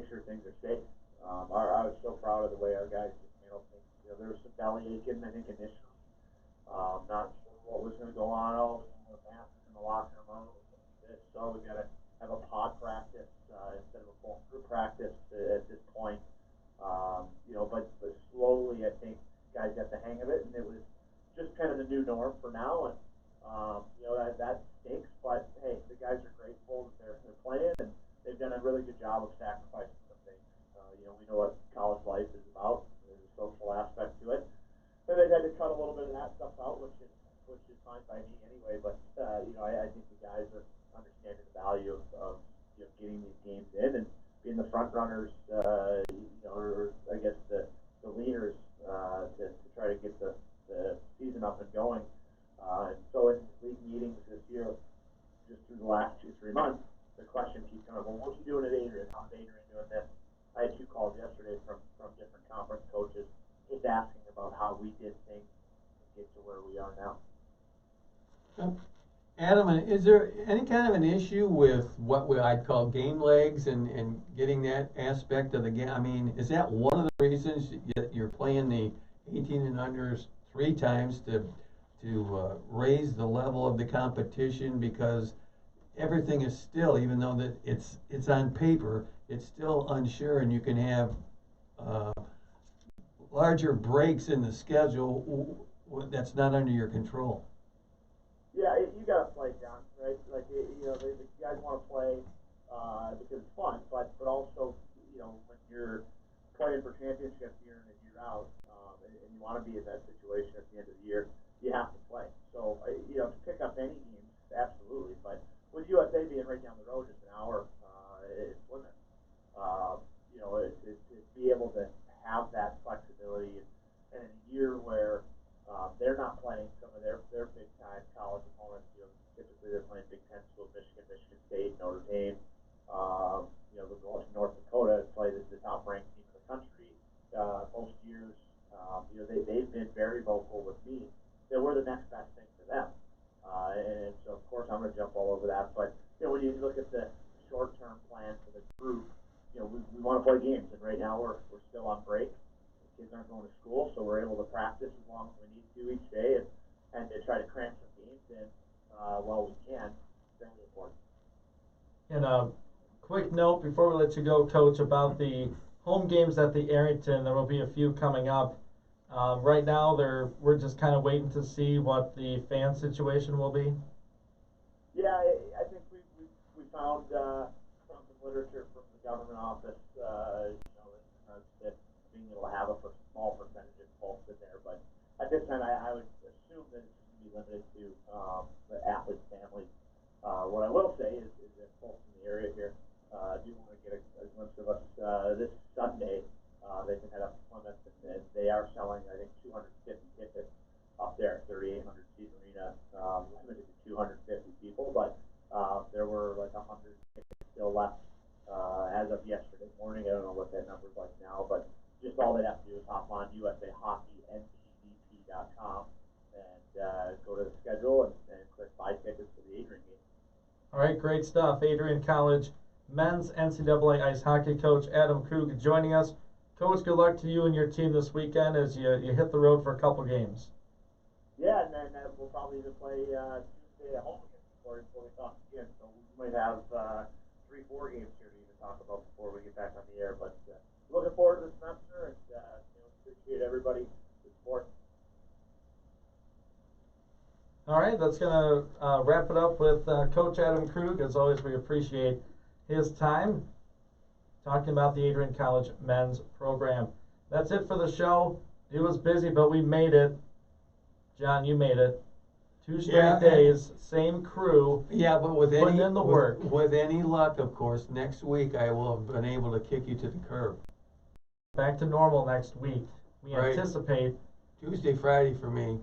sure things are safe. I was so proud of the way our guys just handled things. You know, there was some belly aching, I think, initially. Not sure what was going to go on. Oh, we have masks in the locker room. So we got to have a pod practice instead of a full group practice at this point. But slowly, I think guys got the hang of it, and it was just kind of the new norm for now. And that stinks, but hey, the guys are grateful that they're playing, and they've done a really good job of sacrificing some things. We know what college life is about. There's a social aspect to it. So they've had to cut a little bit of that stuff out, which is fine by me anyway. But I think the guys are understanding the value of getting these games in and being the front runners, or I guess the leaders to try to get the season up and going. So in league meetings this year, just through the last 2-3 months, the question keeps coming, well, what are you doing at Adrian? How's Adrian doing this? I had 2 calls yesterday from different conference coaches just asking about how we did things to get to where we are now. Adam, is there any kind of an issue with what I'd call game legs and getting that aspect of the game? I mean, is that one of the reasons you're playing the 18 and unders 3 times to raise the level of the competition, because everything is still, even though that it's on paper, it's still unsure, and you can have larger breaks in the schedule that's not under your control. Yeah, you got to play, John, right? Like, the guys want to play because it's fun, but also, when you're playing for championships year in and year out, and you want to be in that situation at the end of the year, you have to play. So, to pick up any games, absolutely. But with USA being right down the road, just an hour, it's limited. To be able to have that flexibility in a year where they're not playing some of their big time college opponents. Typically they're playing Big Ten schools, Michigan State, Notre Dame. The North Dakota has played as the top ranked team in the country most years. They've been very vocal with me that we're the next best thing for them. And so of course I'm going to jump all over that. But when you look at the short term plan for the group, we want to play games, and right now we're still on break. Kids aren't going to school, so we're able to practice as long as we need to each day and to try to cram some games in while we can. Very important. And a quick note before we let you go, Coach, about the home games at the Arrington. There will be a few coming up. Right now, we're just kind of waiting to see what the fan situation will be. Yeah, I think we found some literature from the government office, that being able to have a small percentage of folks in there. But at this time, I would assume that it's going to be limited to the athletes' families. What I will say is that folks in the area here do want to get a glimpse of us this Sunday. They can head up to Plymouth, and they are selling, I think, 250 tickets up there, 3,800 seat arena, limited to 250 people. But there were like 100 tickets still left as of yesterday morning. I don't know what that number is like now, but just all they have to do is hop on USAHockeyNPDP.com and go to the schedule and click buy tickets for the Adrian game. All right, great stuff. Adrian College men's NCAA ice hockey coach Adam Krug joining us. Coach, good luck to you and your team this weekend as you hit the road for a couple games. Yeah, and then we'll probably even play Tuesday at home again before we talk again. So we might have 3-4 games here to even talk about before we get back on the air. But looking forward to the semester, and appreciate everybody support. All right, that's going to wrap it up with Coach Adam Krug. As always, we appreciate his time talking about the Adrian College men's program. That's it for the show. It was busy, but we made it. John, you made it. 2 straight days, same crew. Yeah, but with putting any in the work. with any luck, of course, next week I will have been able to kick you to the curb. Back to normal next week. We Right. anticipate Tuesday, Friday for me.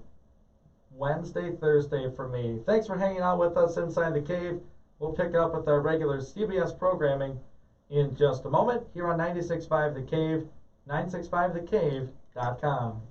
Wednesday, Thursday for me. Thanks for hanging out with us inside the cave. We'll pick up with our regular CBS programming in just a moment here on 96.5 The Cave, 965thecave.com.